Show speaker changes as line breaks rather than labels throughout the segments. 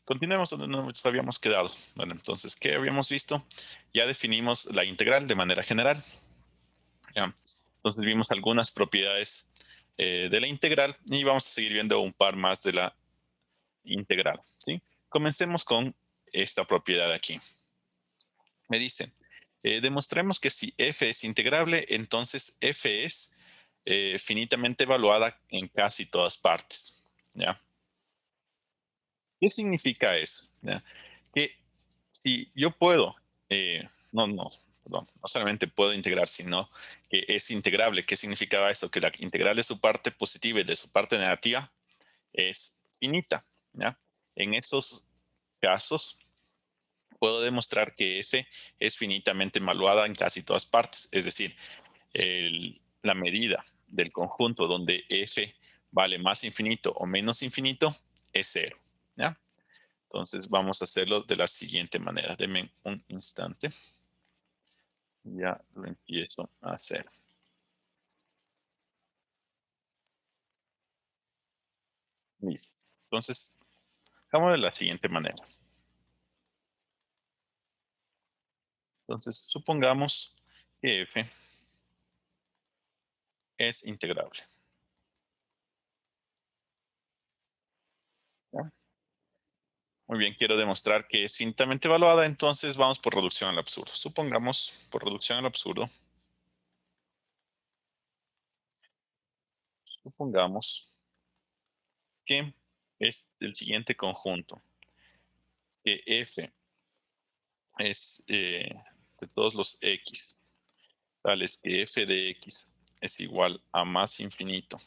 continuemos donde nos habíamos quedado. Bueno, entonces, ¿qué habíamos visto? Ya definimos la integral de manera general. ¿Ya? Entonces vimos algunas propiedades de la integral y vamos a seguir viendo un par más de la integral. ¿Sí? Comencemos con esta propiedad aquí. Me dice, demostremos que si f es integrable, entonces f es finitamente evaluada en casi todas partes. ¿Ya? ¿Qué significa eso? ¿Ya? Que si yo puedo, perdón, no solamente puedo integrar, sino que es integrable. ¿Qué significaba eso? Que la integral de su parte positiva y de su parte negativa es finita. ¿Ya? En esos casos, puedo demostrar que f es finitamente evaluada en casi todas partes. Es decir, la medida del conjunto donde f vale más infinito o menos infinito es cero. ¿Ya? Entonces vamos a hacerlo de la siguiente manera. Denme un instante. Ya lo empiezo a hacer. Listo. Entonces, hagamos de la siguiente manera. Entonces, supongamos que f es integrable. ¿Ya? Muy bien, quiero demostrar que es finitamente evaluada, entonces vamos por reducción al absurdo. Supongamos, por reducción al absurdo, supongamos que es el siguiente conjunto, que f es de todos los x, tales que f de x es igual a más infinito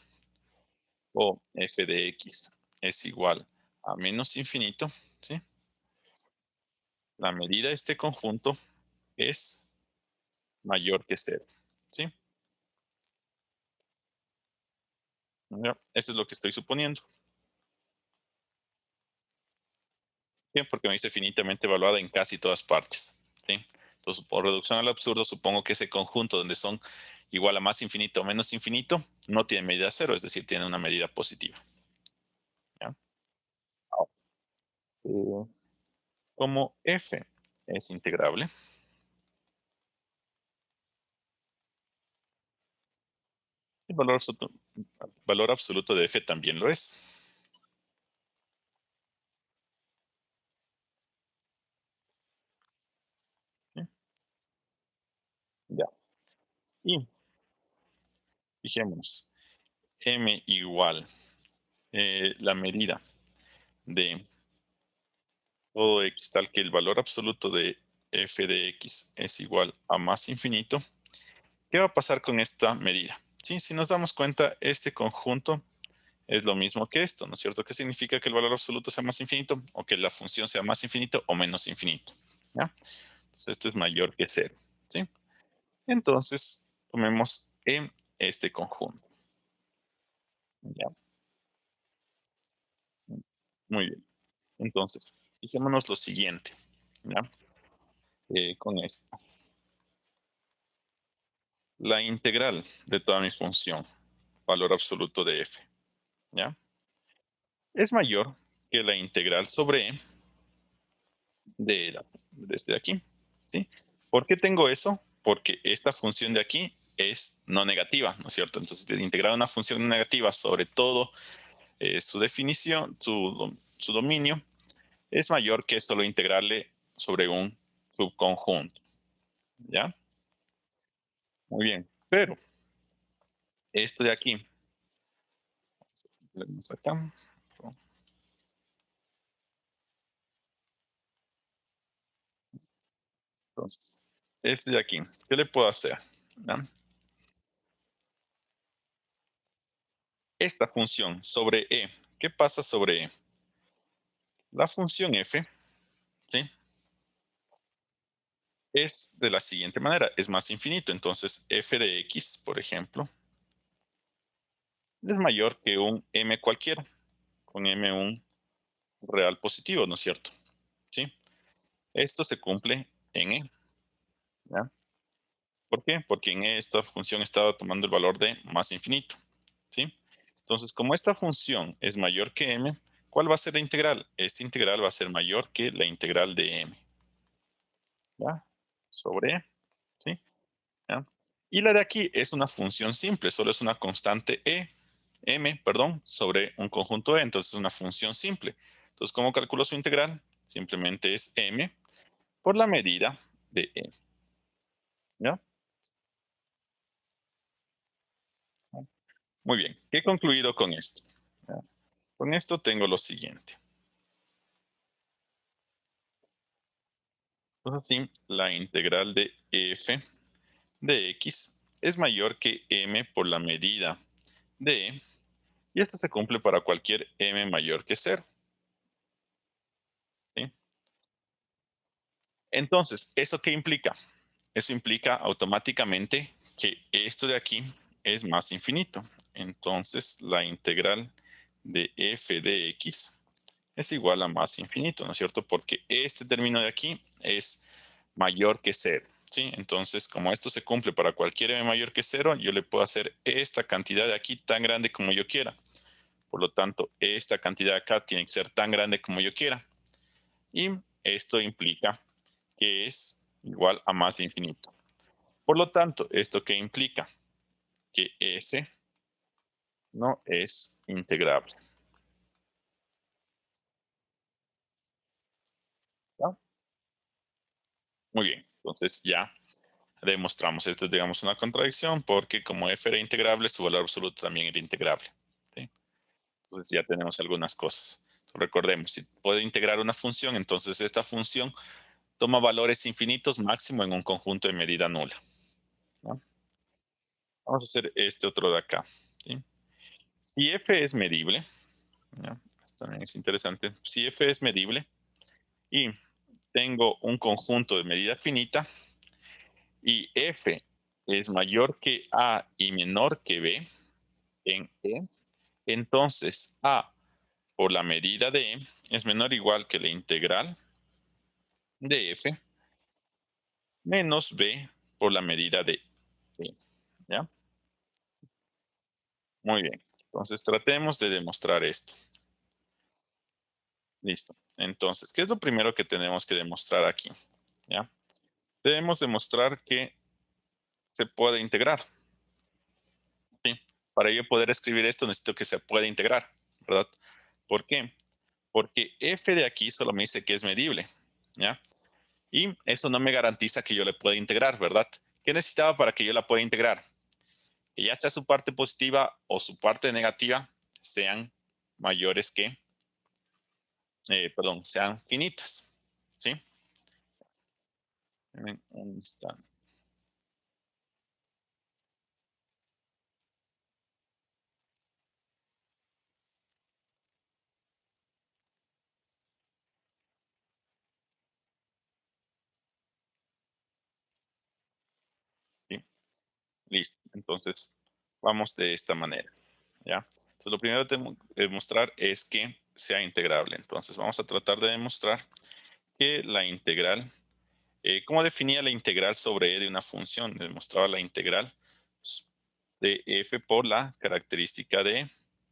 o f de x es igual a menos infinito, ¿sí? La medida de este conjunto es mayor que cero, ¿sí? ¿Ya? Eso es lo que estoy suponiendo. Bien, porque me dice finitamente evaluada en casi todas partes, ¿sí? Entonces, por reducción al absurdo, supongo que ese conjunto donde son igual a más infinito o menos infinito no tiene medida cero, es decir, tiene una medida positiva. ¿Ya? Ahora, como f es integrable, valor absoluto de f también lo es. ¿Sí? Ya. Y fijémonos, m igual la medida de todo x tal que el valor absoluto de f de x es igual a más infinito. ¿Qué va a pasar con esta medida? Sí, si nos damos cuenta, este conjunto es lo mismo que esto, ¿no es cierto? ¿Qué significa que el valor absoluto sea más infinito o que la función sea más infinito o menos infinito? ¿Ya? Entonces esto es mayor que cero, ¿sí? Entonces, tomemos este conjunto. ¿Ya? Muy bien. Entonces, fijémonos lo siguiente, ¿ya? Con esto. La integral de toda mi función, valor absoluto de f, ¿ya? Es mayor que la integral sobre e de este de aquí, ¿sí? ¿Por qué tengo eso? Porque esta función de aquí es no negativa, ¿no es cierto? Entonces, de integrar una función negativa sobre todo su definición, su dominio, es mayor que solo integrarle sobre un subconjunto, ¿ya? Muy bien, pero esto de aquí, vamos acá, entonces, este de aquí, ¿qué le puedo hacer? ¿Ya? Esta función sobre e, ¿qué pasa sobre e? La función f, ¿sí? Es de la siguiente manera, es más infinito. Entonces, f de x, por ejemplo, es mayor que un m cualquiera, con m un real positivo, ¿no es cierto? ¿Sí? Esto se cumple en e, ¿ya? ¿Por qué? Porque en e esta función estaba tomando el valor de más infinito, ¿sí? Entonces, como esta función es mayor que m, ¿Cuál va a ser la integral? Esta integral va a ser mayor que la integral de m, ¿ya? Sobre, ¿sí? ¿Ya? Y la de aquí es una función simple, solo es una constante m, perdón, sobre un conjunto E, entonces es una función simple. Entonces, ¿cómo calculo su integral? Simplemente es m por la medida de E, ¿ya? Muy bien, ¿qué he concluido con esto? ¿Ya? Con esto tengo lo siguiente. Entonces, sí, la integral de f de x es mayor que m por la medida de E, y esto se cumple para cualquier m mayor que 0. ¿Sí? Entonces, ¿eso qué implica? Eso implica automáticamente que esto de aquí es más infinito. Entonces, la integral de f de x es igual a más infinito, ¿no es cierto? Porque este término de aquí es mayor que 0. ¿Sí? Entonces, como esto se cumple para cualquier m mayor que 0, yo le puedo hacer esta cantidad de aquí tan grande como yo quiera. Por lo tanto, esta cantidad de acá tiene que ser tan grande como yo quiera. Y esto implica que es igual a más de infinito. Por lo tanto, ¿esto qué implica? Que f no es integrable. ¿Ya? Muy bien, entonces ya demostramos. Esto es, digamos, una contradicción porque como f era integrable, su valor absoluto también era integrable. ¿Sí? Entonces ya tenemos algunas cosas. Recordemos, si puedo integrar una función, entonces esta función toma valores infinitos máximo en un conjunto de medida nula. ¿No? Vamos a hacer este otro de acá. ¿Sí? Si f es medible, ¿ya? Esto también es interesante. Si f es medible y tengo un conjunto de medida finita y f es mayor que a y menor que b en e, entonces a por la medida de e es menor o igual que la integral de f menos b por la medida de e. ¿Ya? Muy bien. Entonces tratemos de demostrar esto. Listo. Entonces, ¿qué es lo primero que tenemos que demostrar aquí? ¿Ya? Debemos demostrar que se puede integrar. ¿Sí? Para yo poder escribir esto necesito que se pueda integrar, ¿verdad? ¿Por qué? Porque f de aquí solo me dice que es medible, ¿ya? Y eso no me garantiza que yo le pueda integrar, ¿verdad? ¿Qué necesitaba para que yo la pueda integrar? Que ya sea su parte positiva o su parte negativa sean mayores que, perdón, sean finitas, ¿sí? Un instante. ¿Sí? Listo. Entonces, vamos de esta manera, ¿ya? Entonces, lo primero que tengo que demostrar es que sea integrable. Entonces, vamos a tratar de demostrar que la integral, ¿cómo definía la integral sobre E de una función? Demostraba la integral de f por la característica de E,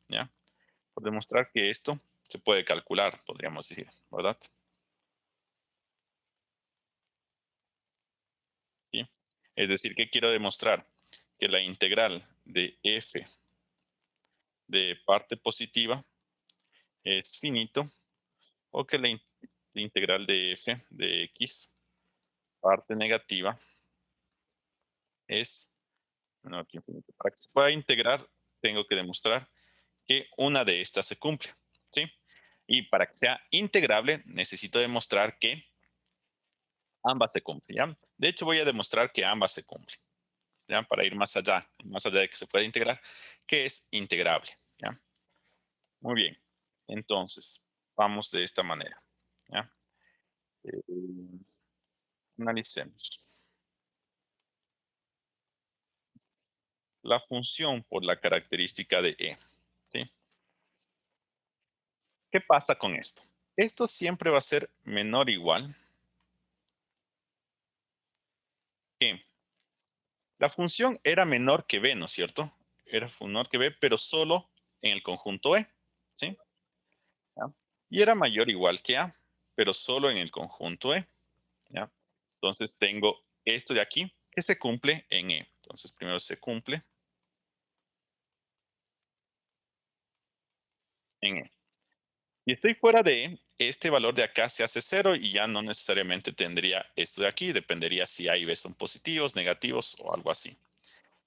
¿ya? Por demostrar que esto se puede calcular, podríamos decir, ¿verdad? ¿Sí? Es decir, ¿qué quiero demostrar? Que la integral de f de parte positiva es finito o que la integral de f de x parte negativa es menor que infinito. Para que se pueda integrar, tengo que demostrar que una de estas se cumple, ¿sí? Y para que sea integrable, necesito demostrar que ambas se cumplen, ¿ya? De hecho, voy a demostrar que ambas se cumplen, ¿ya? Para ir más allá de que se pueda integrar, que es integrable, ¿ya? Muy bien. Entonces, vamos de esta manera, ¿ya? Eh, analicemos. La función por la característica de E, ¿sí? ¿Qué pasa con esto? Esto siempre va a ser menor o igual que la función era menor que b, ¿no es cierto? Era menor que b, pero solo en el conjunto E, ¿sí? y era mayor o igual que A, pero solo en el conjunto E, ¿ya? Entonces tengo esto de aquí que se cumple en E. Entonces primero se cumple en E. Y estoy fuera de E, este valor de acá se hace cero y ya no necesariamente tendría esto de aquí, dependería si A y B son positivos, negativos o algo así.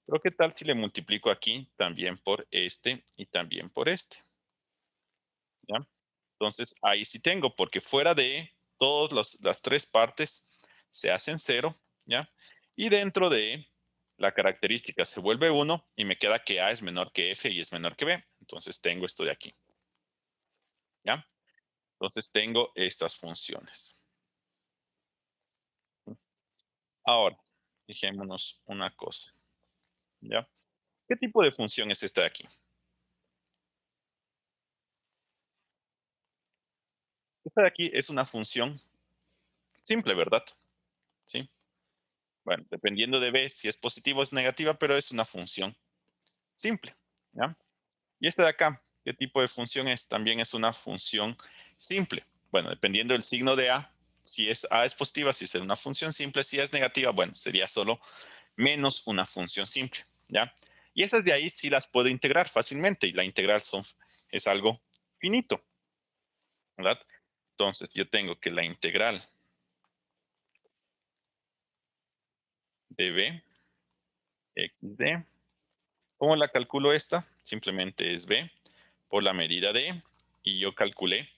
Pero ¿qué tal si le multiplico aquí también por este y también por este? ¿Ya? Entonces ahí sí tengo, porque fuera de E, todas las tres partes se hacen cero, ¿ya? Y dentro de E, la característica se vuelve uno y me queda que A es menor que F y es menor que B. Entonces tengo esto de aquí, ¿ya? Entonces tengo estas funciones. Ahora, fijémonos una cosa, ¿ya? ¿Qué tipo de función es esta de aquí? Esta de aquí es una función simple, ¿verdad? Sí. Bueno, dependiendo de B, si es positiva o es negativa, pero es una función simple, ¿ya? Y esta de acá, ¿qué tipo de función es? También es una función simple. Bueno, dependiendo del signo de A, si es A es positiva, si es una función simple, si es negativa, bueno, sería solo menos una función simple, ¿ya? Y esas de ahí sí las puedo integrar fácilmente y la integral es algo finito, ¿verdad? Entonces yo tengo que la integral de b x d, ¿cómo la calculo esta? Simplemente es b por la medida de y yo calculé,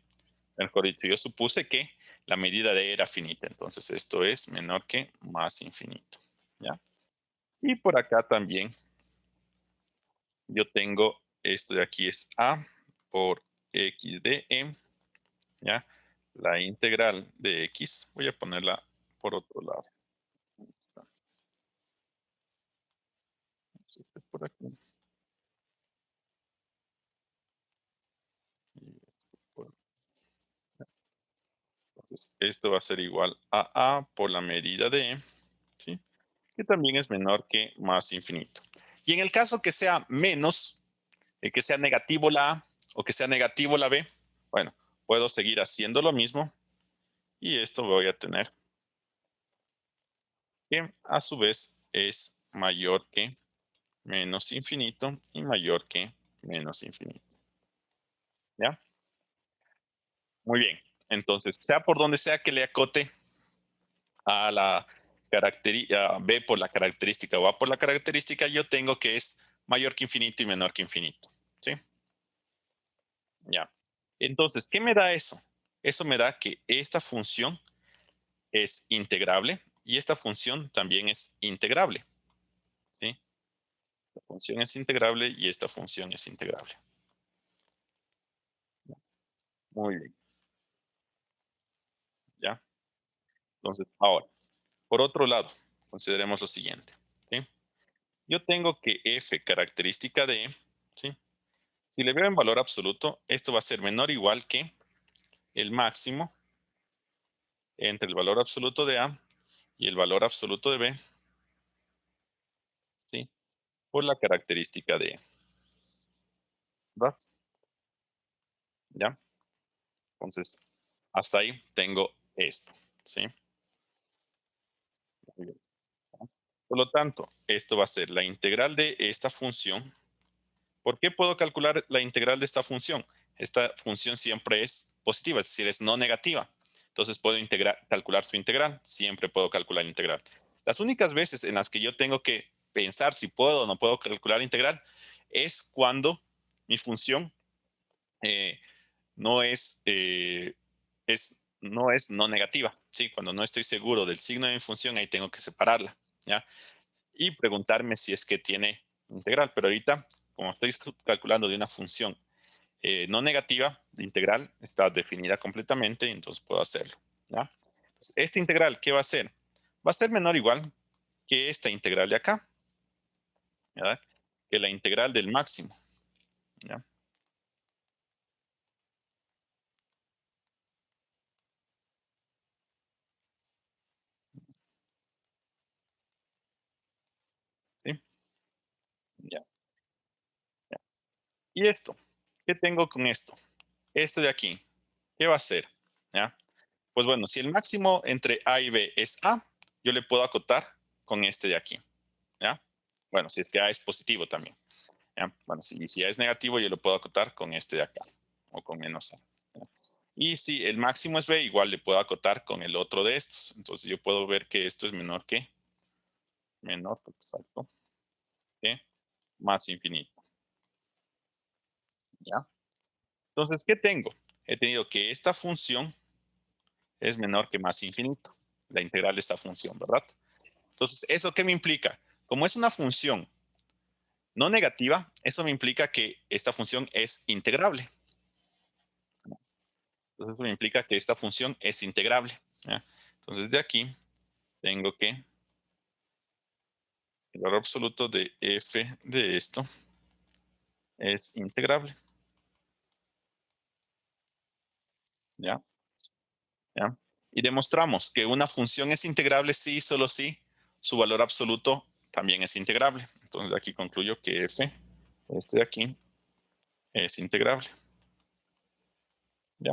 mejor dicho, yo supuse que la medida de era finita, entonces esto es menor que más infinito, ¿ya? Y por acá también yo tengo esto de aquí es a por x de e, ¿ya? La integral de x, voy a ponerla por otro lado. Por aquí. Entonces, esto va a ser igual a por la medida de e, ¿sí? Que también es menor que más infinito. Y en el caso que sea menos, que sea negativo la a o que sea negativo la b, bueno, puedo seguir haciendo lo mismo y esto voy a tener que a su vez es mayor que menos infinito y mayor que menos infinito. ¿Ya? Muy bien. Entonces, sea por donde sea que le acote a la característica B por la característica o A por la característica, yo tengo que es mayor que infinito y menor que infinito. ¿Sí? Ya. Entonces, ¿qué me da eso? Eso me da que esta función es integrable y esta función también es integrable. ¿Sí? La función es integrable y esta función es integrable. Muy bien. ¿Ya? Entonces, ahora, por otro lado, consideremos lo siguiente. ¿Sí? Yo tengo que f característica de, ¿sí? Si le veo en valor absoluto, esto va a ser menor o igual que el máximo entre el valor absoluto de A y el valor absoluto de B, ¿sí? Por la característica de E, ¿verdad? ¿Ya? Entonces, hasta ahí tengo esto, ¿sí? Muy bien. Por lo tanto, esto va a ser la integral de esta función. ¿Por qué puedo calcular la integral de esta función? Esta función siempre es positiva, es decir, es no negativa. Entonces puedo calcular su integral. Siempre puedo calcular la integral. Las únicas veces en las que yo tengo que pensar si puedo o no puedo calcular integral es cuando mi función eh, no no es no negativa. ¿Sí? Cuando no estoy seguro del signo de mi función, ahí tengo que separarla. ¿Ya? Y preguntarme si es que tiene integral. Pero ahorita, como estoy calculando de una función no negativa, la integral está definida completamente, entonces puedo hacerlo. ¿Ya? Entonces, esta integral, ¿qué va a ser? Va a ser menor o igual que esta integral de acá, ¿verdad? Que la integral del máximo. ¿Ya? ¿Sí? Ya, ya. ¿Y esto? ¿Qué tengo con esto? Esto de aquí. ¿qué va a hacer? ¿Ya? Pues bueno, si el máximo entre A y B es A, yo le puedo acotar con este de aquí. ¿Ya? Bueno, si es que A es positivo también. ¿Ya? Bueno, si A es negativo, yo lo puedo acotar con este de acá o con menos A. ¿Ya? Y si el máximo es B, igual le puedo acotar con el otro de estos. Entonces yo puedo ver que esto es menor, exacto, que más infinito. ¿Ya? Entonces, ¿qué tengo? He tenido que esta función es menor que más infinito, la integral de esta función, ¿verdad? Entonces, ¿eso qué me implica? Como es una función no negativa, eso me implica que esta función es integrable. Entonces, eso me implica que esta función es integrable. ¿Ya? Entonces, de aquí tengo que el valor absoluto de f de esto es integrable. ¿Ya? ¿Ya? Y demostramos que una función es integrable si y solo si su valor absoluto también es integrable. Entonces, aquí concluyo que f, este de aquí, es integrable. ¿Ya?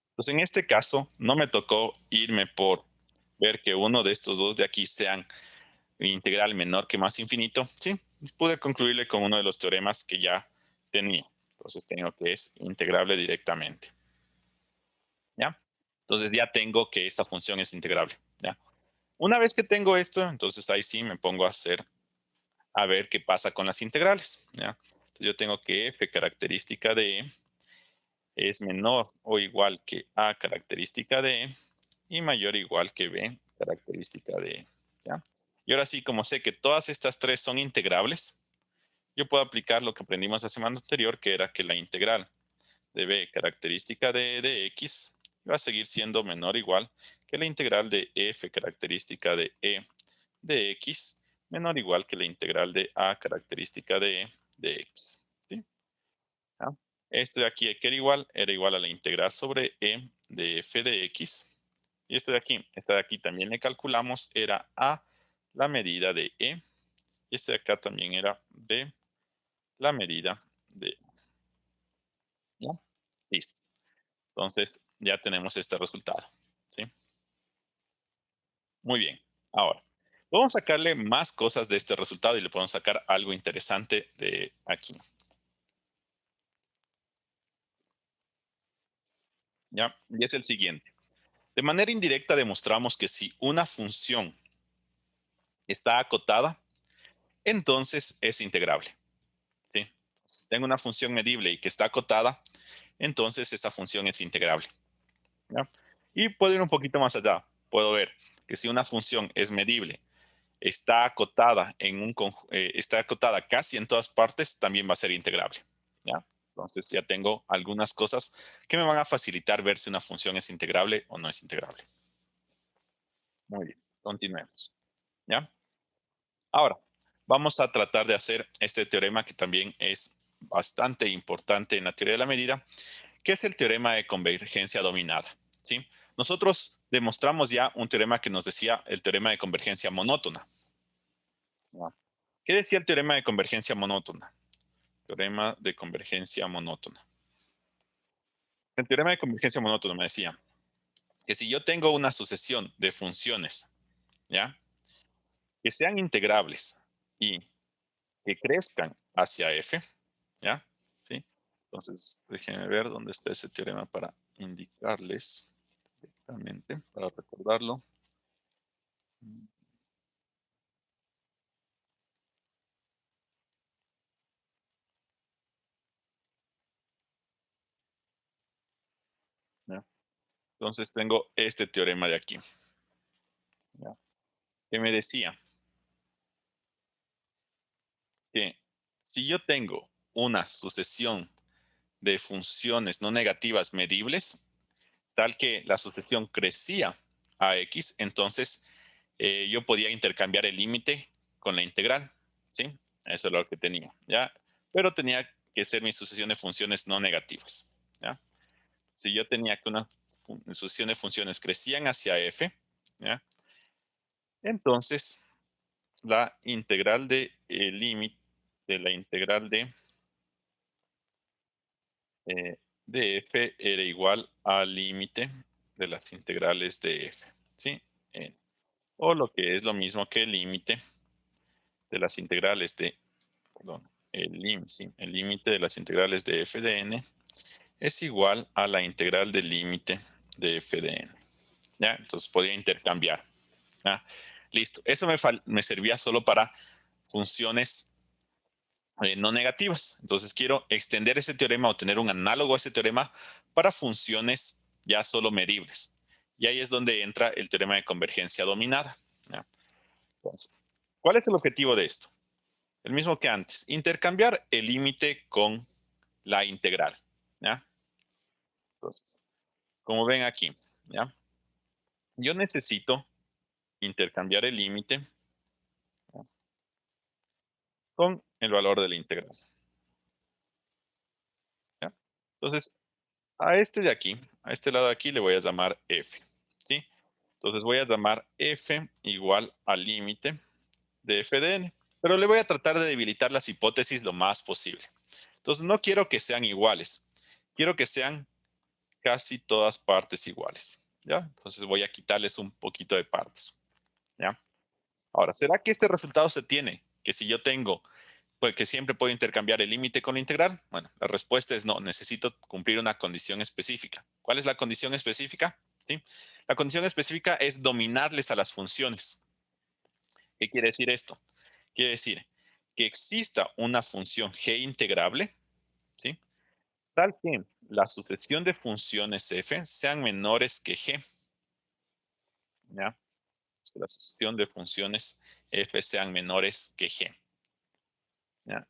Entonces, en este caso, no me tocó irme por ver que uno de estos dos de aquí sean integral menor que más infinito. Sí, pude concluirle con uno de los teoremas que ya tenía. Entonces, tengo que es integrable directamente. ¿Ya? Entonces, ya tengo que esta función es integrable. ¿Ya? Una vez que tengo esto, entonces ahí sí me pongo a ver qué pasa con las integrales. ¿Ya? Entonces, yo tengo que f característica de e es menor o igual que a característica de e y mayor o igual que b característica de e. ¿Ya? Y ahora sí, como sé que todas estas tres son integrables, yo puedo aplicar lo que aprendimos la semana anterior, que era que la integral de b característica de x va a seguir siendo menor o igual que la integral de f característica de e de x menor o igual que la integral de a característica de e de x. ¿Sí? ¿Ya? Esto de aquí que era igual a la integral sobre e de f de x. Y esto de aquí, esta de aquí también le calculamos, era a la medida de e. Y este de acá también era b la medida de. ¿Ya? Listo. Entonces, ya tenemos este resultado. ¿Sí? Muy bien. Ahora, vamos a sacarle más cosas de este resultado y le podemos sacar algo interesante de aquí. ¿Ya? Y es el siguiente. De manera indirecta demostramos que si una función está acotada, entonces es integrable. ¿Sí? Si tengo una función medible y que está acotada, entonces esa función es integrable. ¿Ya? Y puedo ir un poquito más allá. Puedo ver que si una función es medible, está acotada está acotada casi en todas partes, también va a ser integrable. ¿Ya? Entonces ya tengo algunas cosas que me van a facilitar ver si una función es integrable o no es integrable. Muy bien, continuemos. ¿Ya? Ahora, vamos a tratar de hacer este teorema que también es bastante importante en la teoría de la medida, que es el teorema de convergencia dominada. ¿Sí? Nosotros demostramos ya un teorema que nos decía el teorema de convergencia monótona. ¿Ya? ¿Qué decía el teorema de convergencia monótona? Teorema de convergencia monótona. El teorema de convergencia monótona me decía que si yo tengo una sucesión de funciones, ¿ya? Que sean integrables y que crezcan hacia f, ¿ya? ¿Sí? Entonces, déjenme ver dónde está ese teorema para indicarles directamente, para recordarlo. ¿Ya? Entonces tengo este teorema de aquí, ¿ya? Que me decía que si yo tengo una sucesión de funciones no negativas medibles, tal que la sucesión crecía a x, entonces yo podía intercambiar el límite con la integral, ¿sí? Eso es lo que tenía, ¿ya? Pero tenía que ser mi sucesión de funciones no negativas, ¿ya? Si yo tenía que una sucesión de funciones crecían hacia f, ¿ya? Entonces, la integral de límite de la integral de de f era igual al límite de las integrales de f, ¿sí? O lo que es lo mismo que el límite de las integrales de, perdón, sí, el límite de las integrales de f de n es igual a la integral del límite de f de n. ¿Ya? Entonces podría intercambiar. ¿Ya? Listo. Eso me servía solo para funciones no negativas. Entonces quiero extender ese teorema o tener un análogo a ese teorema para funciones ya solo medibles. Y ahí es donde entra el teorema de convergencia dominada. ¿Ya? Entonces, ¿cuál es el objetivo de esto? El mismo que antes, intercambiar el límite con la integral. ¿Ya? Entonces, como ven aquí, ¿ya? Yo necesito intercambiar el límite, ¿ya?, con el valor de la integral. ¿Ya? Entonces, a este de aquí, a este lado de aquí le voy a llamar f. ¿Sí? Entonces voy a llamar f igual al límite de f de n. Pero le voy a tratar de debilitar las hipótesis lo más posible. Entonces no quiero que sean iguales. Quiero que sean casi todas partes iguales. ¿Ya? Entonces voy a quitarles un poquito de partes. ¿Ya? Ahora, ¿será que este resultado se tiene? Que si yo tengo, pues que siempre puedo intercambiar el límite con la integral. Bueno, la respuesta es no, necesito cumplir una condición específica. ¿Cuál es la condición específica? ¿Sí? La condición específica es dominarles a las funciones. ¿Qué quiere decir esto? Quiere decir que exista una función g integrable, ¿sí?, tal que la sucesión de funciones f sean menores que g. ¿Ya? Que la sucesión de funciones f sean menores que g. ¿Ya?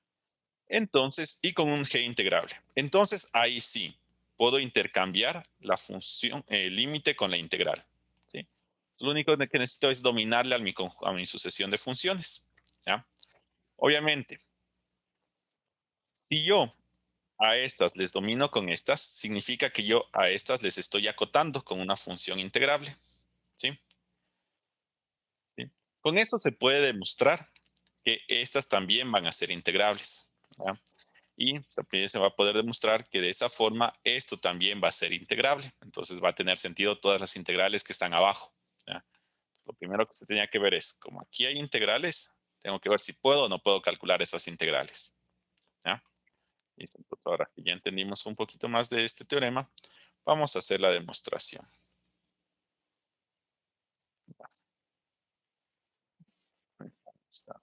Entonces, y con un g integrable. Entonces, ahí sí, puedo intercambiar la función, el límite con la integral. ¿Sí? Lo único que necesito es dominarle a mi sucesión de funciones. ¿Ya? Obviamente, si yo a estas les domino con estas, significa que yo a estas les estoy acotando con una función integrable. ¿Sí? ¿Sí? Con eso se puede demostrar que estas también van a ser integrables. ¿Ya? Y se va a poder demostrar que de esa forma esto también va a ser integrable. Entonces va a tener sentido todas las integrales que están abajo. ¿Ya? Lo primero que se tenía que ver es, como aquí hay integrales, tengo que ver si puedo o no puedo calcular esas integrales. ¿Ya? Y entonces, ahora que ya entendimos un poquito más de este teorema, vamos a hacer la demostración. Ahí está.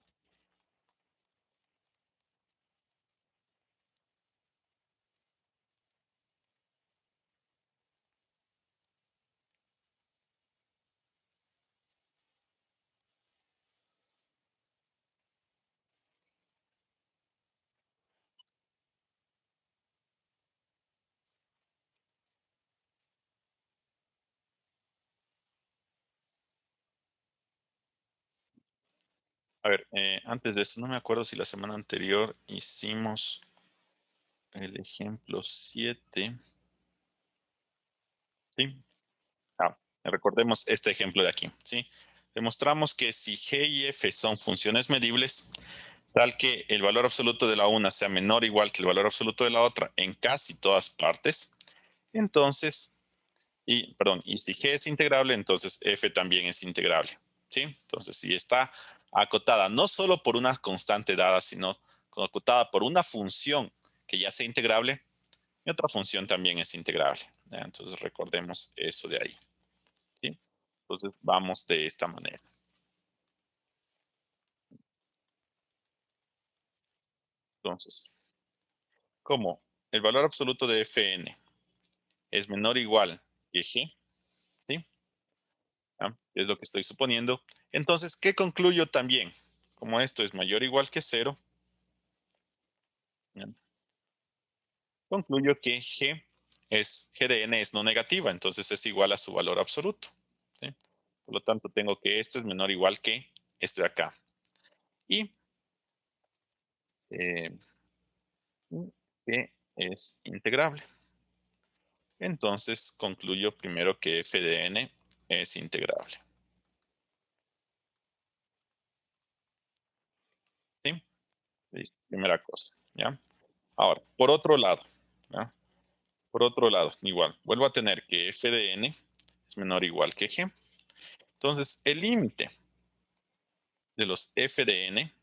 A ver, antes de eso, no me acuerdo si la semana anterior hicimos el ejemplo 7. ¿Sí? Recordemos este ejemplo de aquí. ¿Sí? Demostramos que si g y f son funciones medibles, tal que el valor absoluto de la una sea menor o igual que el valor absoluto de la otra en casi todas partes, entonces, y si g es integrable, entonces f también es integrable. ¿Sí? Entonces, si está acotada no solo por una constante dada, sino acotada por una función que ya sea integrable, y otra función también es integrable. ¿Ya? Entonces, recordemos eso de ahí. ¿Sí? Entonces, vamos de esta manera. Entonces, como el valor absoluto de Fn es menor o igual que G, ¿sí? ¿Ah? Es lo que estoy suponiendo. Entonces, ¿qué concluyo también? Como esto es mayor o igual que cero, ¿ya?, concluyo que G de n es no negativa, entonces es igual a su valor absoluto. ¿Sí? Por lo tanto, tengo que esto es menor o igual que esto de acá. Y eh, que es integrable. Entonces concluyo primero que f de n es integrable. ¿Sí? Listo, primera cosa. ¿Ya? Ahora, por otro lado, ¿ya?, Por otro lado, igual, vuelvo a tener que f de n es menor o igual que g. Entonces, el límite de los f de n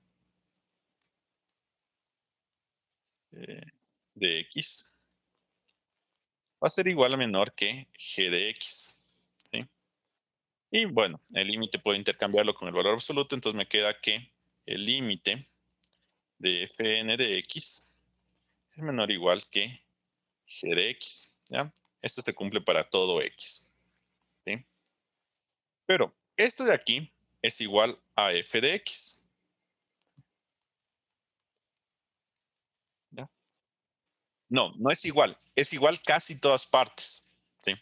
eh, de x va a ser igual o menor que g de x. ¿Sí? Y bueno, el límite puedo intercambiarlo con el valor absoluto, entonces me queda que el límite de fn de x es menor o igual que g de x. ¿Ya? Esto se cumple para todo x. ¿Sí? Pero esto de aquí es igual a f de x. ¿Ya? No, no es igual. Es igual casi todas partes. ¿Sí?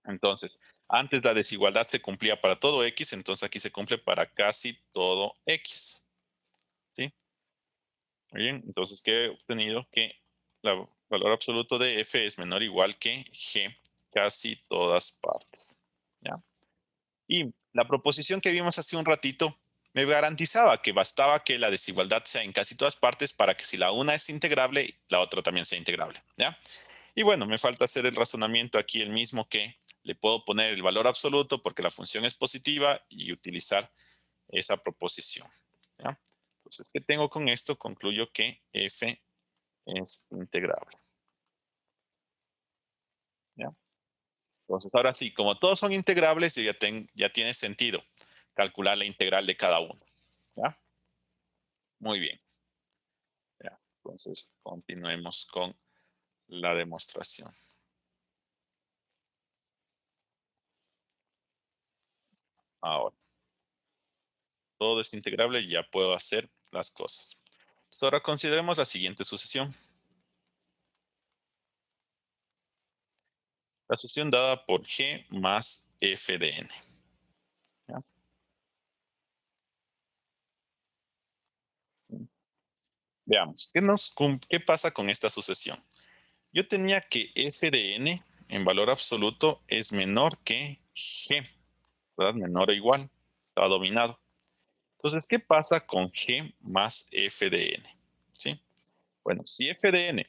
Entonces, antes la desigualdad se cumplía para todo x, entonces aquí se cumple para casi todo x. ¿Sí? Muy bien, entonces, ¿qué he obtenido? Que el valor absoluto de f es menor o igual que g casi todas partes. ¿Ya? Y la proposición que vimos hace un ratito me garantizaba que bastaba que la desigualdad sea en casi todas partes para que si la una es integrable, la otra también sea integrable. ¿Ya? Y bueno, me falta hacer el razonamiento aquí el mismo que le puedo poner el valor absoluto porque la función es positiva y utilizar esa proposición. ¿Ya? Entonces, ¿qué tengo con esto? Concluyo que f es integrable. ¿Ya? Entonces, ahora sí, como todos son integrables, ya tiene sentido calcular la integral de cada uno. ¿Ya? Muy bien. ¿Ya? Entonces, continuemos con la demostración. Ahora, todo es integrable y ya puedo hacer las cosas. Entonces, ahora consideremos la siguiente sucesión. La sucesión dada por g más f de n. ¿Ya? Veamos, ¿qué pasa con esta sucesión? Yo tenía que f de n en valor absoluto es menor que g, ¿verdad? Menor o igual, está dominado. Entonces, ¿qué pasa con g más f de n? ¿Sí? Bueno, si f de n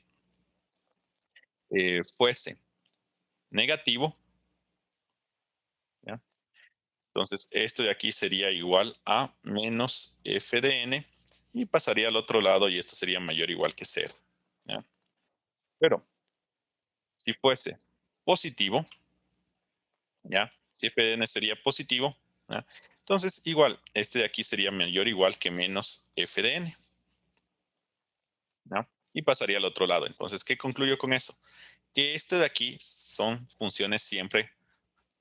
fuese negativo, ¿ya? Entonces esto de aquí sería igual a menos f de n y pasaría al otro lado y esto sería mayor o igual que 0. ¿Ya? Pero si fuese positivo, ¿ya? Si f de n sería positivo, ¿ya? Entonces igual, este de aquí sería mayor o igual que menos f de n. ¿Ya? Y pasaría al otro lado. Entonces, ¿qué concluyo con eso? Que este de aquí son funciones siempre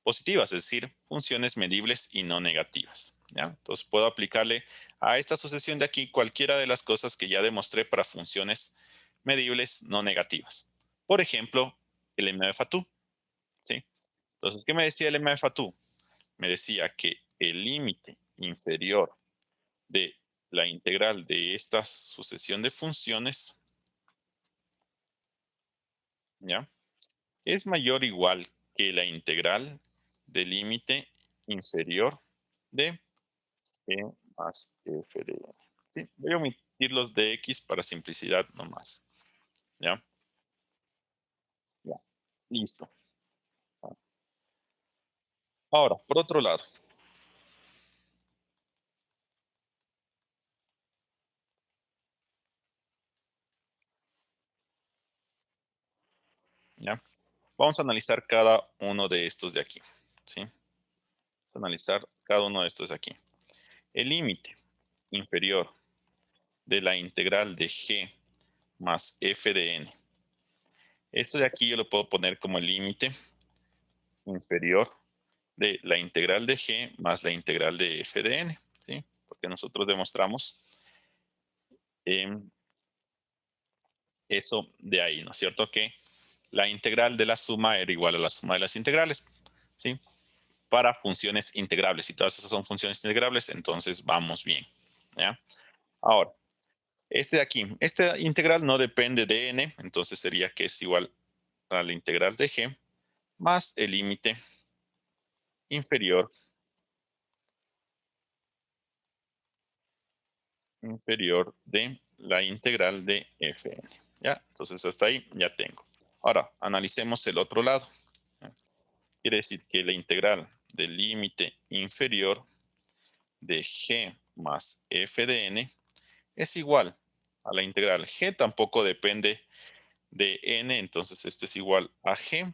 positivas, es decir, funciones medibles y no negativas. ¿Ya? Entonces puedo aplicarle a esta sucesión de aquí cualquiera de las cosas que ya demostré para funciones medibles no negativas. Por ejemplo, el m de fatu. ¿Sí? Entonces, ¿qué me decía el m de fatu? Me decía que el límite inferior de la integral de esta sucesión de funciones, ¿ya? Es mayor o igual que la integral del límite inferior de e más f de n. Sí, voy a omitir los de x para simplicidad nomás. ¿Ya? Ya. Listo. Ahora, por otro lado, ¿ya? Vamos a analizar cada uno de estos de aquí. ¿Sí? Vamos a analizar cada uno de estos de aquí. El límite inferior de la integral de g más f de n. Esto de aquí yo lo puedo poner como el límite inferior de la integral de g más la integral de f de n. ¿Sí? Porque nosotros demostramos eso de ahí, ¿no es cierto? Que la integral de la suma era igual a la suma de las integrales, ¿sí? Para funciones integrables. Si todas esas son funciones integrables, entonces vamos bien, ¿ya? Ahora, este de aquí, esta integral no depende de n, entonces sería que es igual a la integral de g más el límite inferior, inferior de la integral de fn, ¿ya? Entonces hasta ahí ya tengo. Ahora, analicemos el otro lado. Quiere decir que la integral del límite inferior de g más f de n es igual a la integral. G tampoco depende de n, entonces esto es igual a g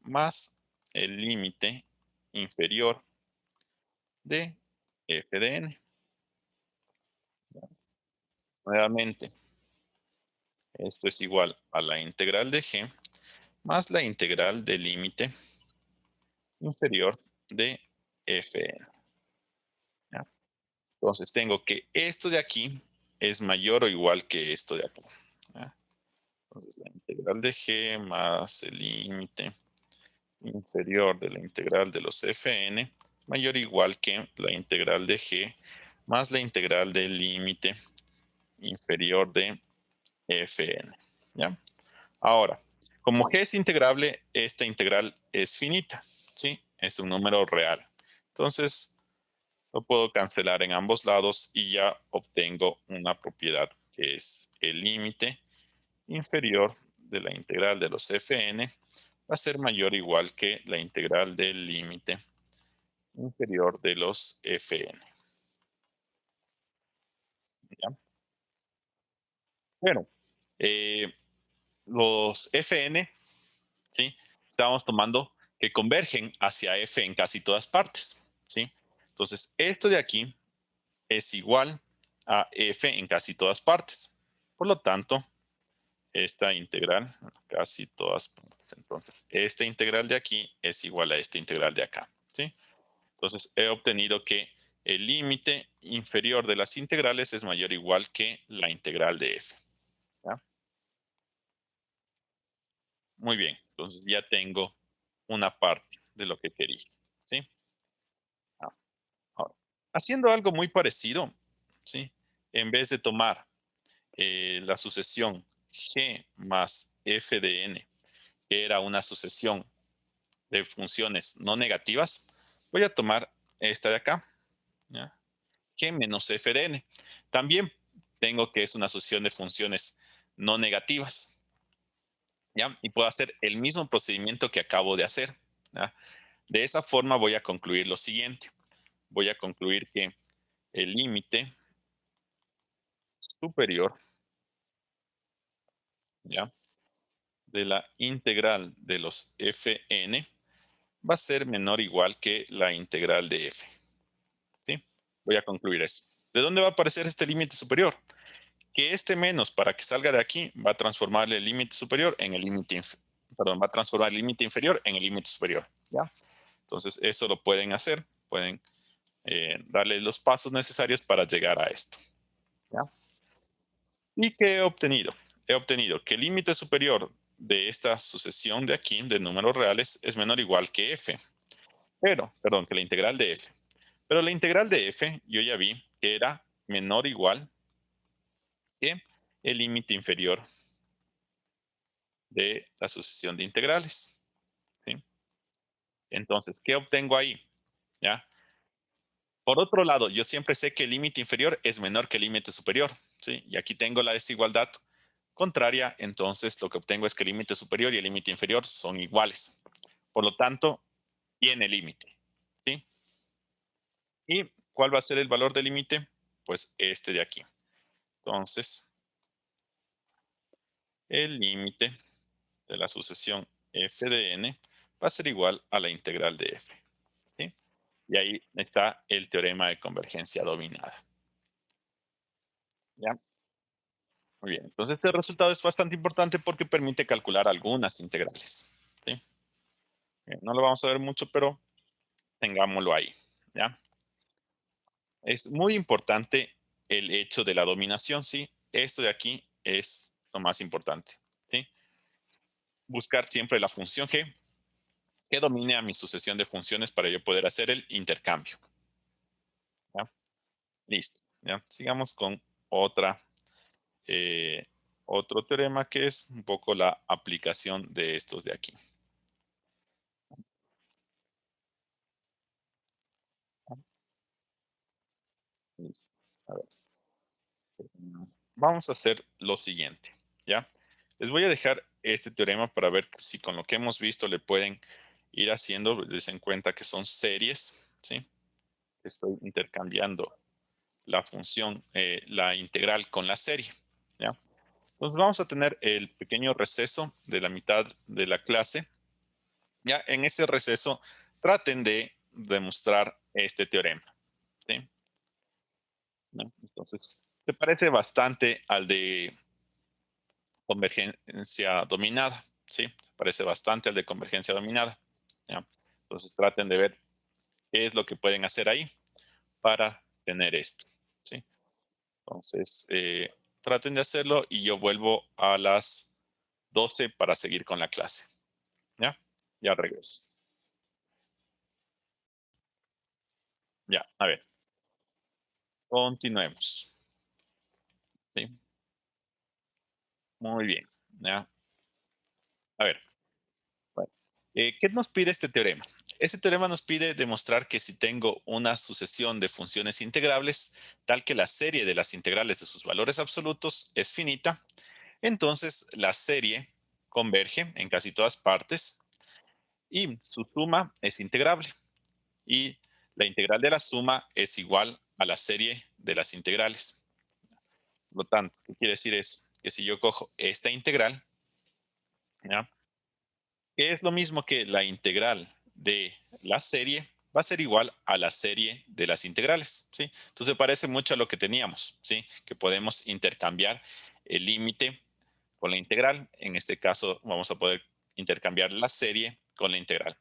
más el límite inferior de f de n. Nuevamente, esto es igual a la integral de g más la integral del límite inferior de fn. ¿Ya? Entonces tengo que esto de aquí es mayor o igual que esto de acá. ¿Ya? Entonces la integral de g más el límite inferior de la integral de los fn mayor o igual que la integral de g más la integral del límite inferior de fn. ¿Ya? Ahora, como g es integrable, esta integral es finita, ¿sí? Es un número real. Entonces, lo puedo cancelar en ambos lados y ya obtengo una propiedad que es el límite inferior de la integral de los fn va a ser mayor o igual que la integral del límite inferior de los fn. ¿Ya? Bueno, eh, los fn, ¿sí? Estamos tomando que convergen hacia f en casi todas partes, ¿sí? Entonces, esto de aquí es igual a f en casi todas partes. Por lo tanto, esta integral, casi todas partes. Entonces, esta integral de aquí es igual a esta integral de acá, ¿sí? Entonces, he obtenido que el límite inferior de las integrales es mayor o igual que la integral de f. ¿Ya? Muy bien, entonces ya tengo una parte de lo que quería, ¿sí? Ah, ahora, haciendo algo muy parecido, ¿sí? En vez de tomar la sucesión g más f de n, que era una sucesión de funciones no negativas, voy a tomar esta de acá, ¿ya? G menos f de n. También tengo que es una sucesión de funciones no negativas, ¿ya? Y puedo hacer el mismo procedimiento que acabo de hacer, ¿ya? De esa forma voy a concluir lo siguiente. Voy a concluir que el límite superior, ¿ya? De la integral de los fn va a ser menor o igual que la integral de f. ¿Sí? Voy a concluir eso. ¿De dónde va a aparecer este límite superior? Que este menos, para que salga de aquí, va a transformar el límite superior en el límite, perdón, va a transformar el límite inferior en el límite superior. ¿Ya? Entonces, eso lo pueden hacer. Pueden darle los pasos necesarios para llegar a esto. ¿Ya? ¿Y qué he obtenido? He obtenido que el límite superior de esta sucesión de aquí, de números reales, es menor o igual que f. Pero, perdón, que la integral de f. Pero la integral de f, yo ya vi que era menor o igual que el límite inferior de la sucesión de integrales. ¿Sí? Entonces, ¿qué obtengo ahí? ¿Ya? Por otro lado, yo siempre sé que el límite inferior es menor que el límite superior. ¿Sí? Y aquí tengo la desigualdad contraria, entonces lo que obtengo es que el límite superior y el límite inferior son iguales. Por lo tanto, tiene límite. ¿Sí? ¿Y cuál va a ser el valor del límite? Pues este de aquí. Entonces, el límite de la sucesión f de n va a ser igual a la integral de f. ¿Sí? Y ahí está el teorema de convergencia dominada. ¿Ya? Muy bien. Entonces, este resultado es bastante importante porque permite calcular algunas integrales. ¿Sí? Bien, no lo vamos a ver mucho, pero tengámoslo ahí. ¿Ya? Es muy importante el hecho de la dominación, ¿sí? Esto de aquí es lo más importante. ¿Sí? Buscar siempre la función g que domine a mi sucesión de funciones para yo poder hacer el intercambio. ¿Ya? Listo. ¿Ya? Sigamos con otra, eh, otro teorema que es un poco la aplicación de estos de aquí. Listo. A ver. Vamos a hacer lo siguiente. ¿Ya? Les voy a dejar este teorema para ver si con lo que hemos visto le pueden ir haciendo. Les en cuenta que son series, ¿sí? Estoy intercambiando la función, la integral con la serie, ¿ya? Entonces vamos a tener el pequeño receso de la mitad de la clase. Ya en ese receso traten de demostrar este teorema, ¿sí? ¿No? Entonces, se parece bastante al de convergencia dominada, ¿sí? Se parece bastante al de convergencia dominada, ¿ya? Entonces traten de ver qué es lo que pueden hacer ahí para tener esto, ¿sí? Entonces, traten de hacerlo y yo vuelvo a las 12 para seguir con la clase, ¿ya? Ya regreso. Ya, a ver, continuemos, ¿sí? Muy bien, ¿ya? A ver, bueno, ¿qué nos pide este teorema? Este teorema nos pide demostrar que si tengo una sucesión de funciones integrables, tal que la serie de las integrales de sus valores absolutos es finita, entonces la serie converge en casi todas partes y su suma es integrable. Y la integral de la suma es igual a la serie de las integrales. Por lo tanto, ¿qué quiere decir eso? Que si yo cojo esta integral, ¿ya? Que es lo mismo que la integral de la serie, va a ser igual a la serie de las integrales, ¿sí? Entonces parece mucho a lo que teníamos, ¿sí? Que podemos intercambiar el límite con la integral. En este caso vamos a poder intercambiar la serie con la integral.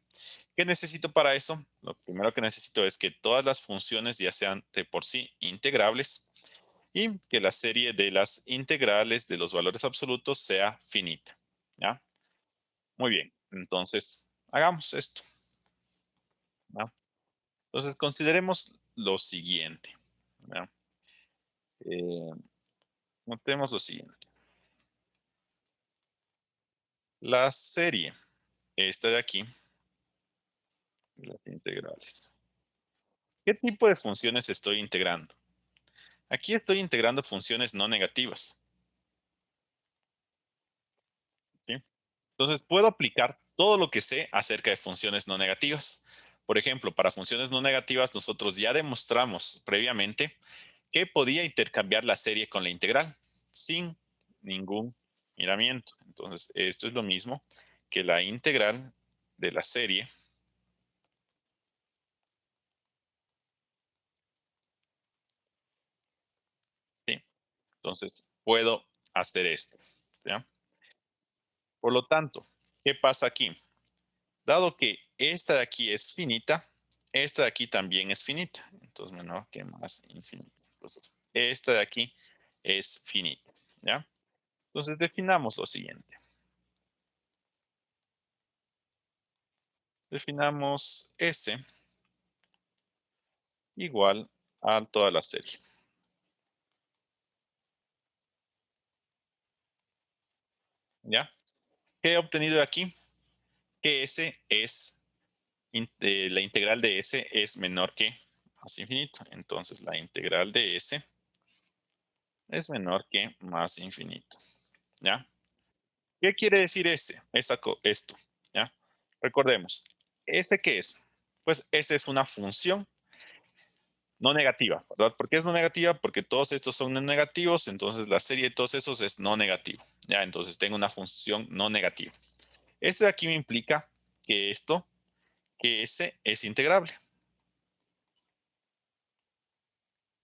¿Qué necesito para eso? Lo primero que necesito es que todas las funciones ya sean de por sí integrables y que la serie de las integrales de los valores absolutos sea finita, ¿ya? Muy bien, entonces hagamos esto, ¿ya? Entonces consideremos lo siguiente, ¿ya? Eh, Notemos lo siguiente. La serie, esta de aquí, las integrales. ¿Qué tipo de funciones estoy integrando? Aquí estoy integrando funciones no negativas, ¿sí? Entonces puedo aplicar todo lo que sé acerca de funciones no negativas. Por ejemplo, para funciones no negativas nosotros ya demostramos previamente que podía intercambiar la serie con la integral sin ningún miramiento. Entonces, esto es lo mismo que la integral de la serie. ¿Sí? Entonces, puedo hacer esto, ¿ya? Por lo tanto, ¿qué pasa aquí? Dado que esta de aquí es finita, esta de aquí también es finita. Entonces, menor que más infinita. Entonces, esta de aquí es finita, ¿ya? Entonces, definamos lo siguiente. Definamos S igual a toda la serie, ¿ya? ¿Qué he obtenido de aquí? Que S es, la integral de S es menor que más infinito. Entonces, la integral de S es menor que más infinito, ¿ya? ¿Qué quiere decir esto? ¿Ya? Recordemos, ¿este qué es? Pues S es una función no negativa, ¿verdad? ¿Por qué es no negativa? Porque todos estos son no negativos, entonces la serie de todos esos es no negativo, ¿ya? Entonces tengo una función no negativa. Esto de aquí me implica que que S es integrable,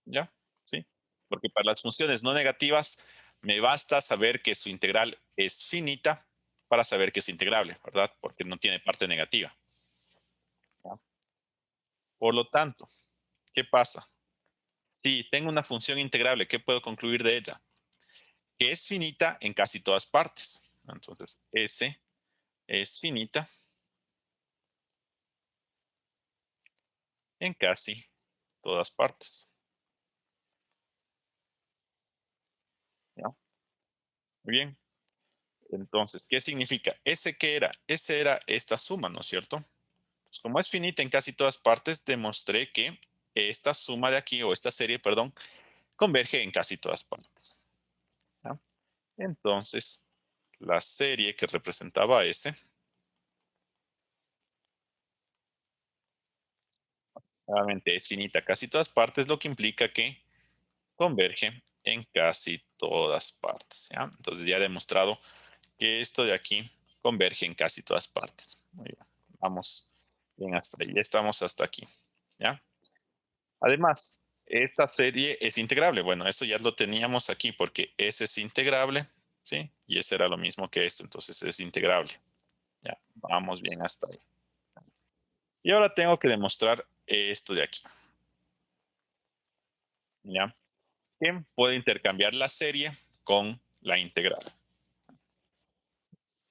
¿ya? ¿Sí? Porque para las funciones no negativas me basta saber que su integral es finita para saber que es integrable, ¿verdad? Porque no tiene parte negativa, ¿ya? Por lo tanto, ¿qué pasa? Si tengo una función integrable, ¿qué puedo concluir de ella? Que es finita en casi todas partes. Entonces, S es finita en casi todas partes, ¿ya? Muy bien. Entonces, ¿qué significa? ¿S qué era? S era esta suma, ¿no es cierto? Pues como es finita en casi todas partes, demostré que esta suma de aquí, o esta serie, perdón, converge en casi todas partes, ¿ya? Entonces, la serie que representaba S, nuevamente es finita a casi todas partes, lo que implica que converge en casi todas partes. ¿Ya? Entonces ya he demostrado que esto de aquí converge en casi todas partes. Muy bien. Vamos bien hasta ahí. Ya estamos hasta aquí. ¿Ya? Además, esta serie es integrable. Bueno, eso ya lo teníamos aquí porque S es integrable, ¿sí? Y ese era lo mismo que esto, entonces es integrable. Ya, vamos bien hasta ahí. Y ahora tengo que demostrar esto de aquí, ¿ya? Que puede intercambiar la serie con la integral.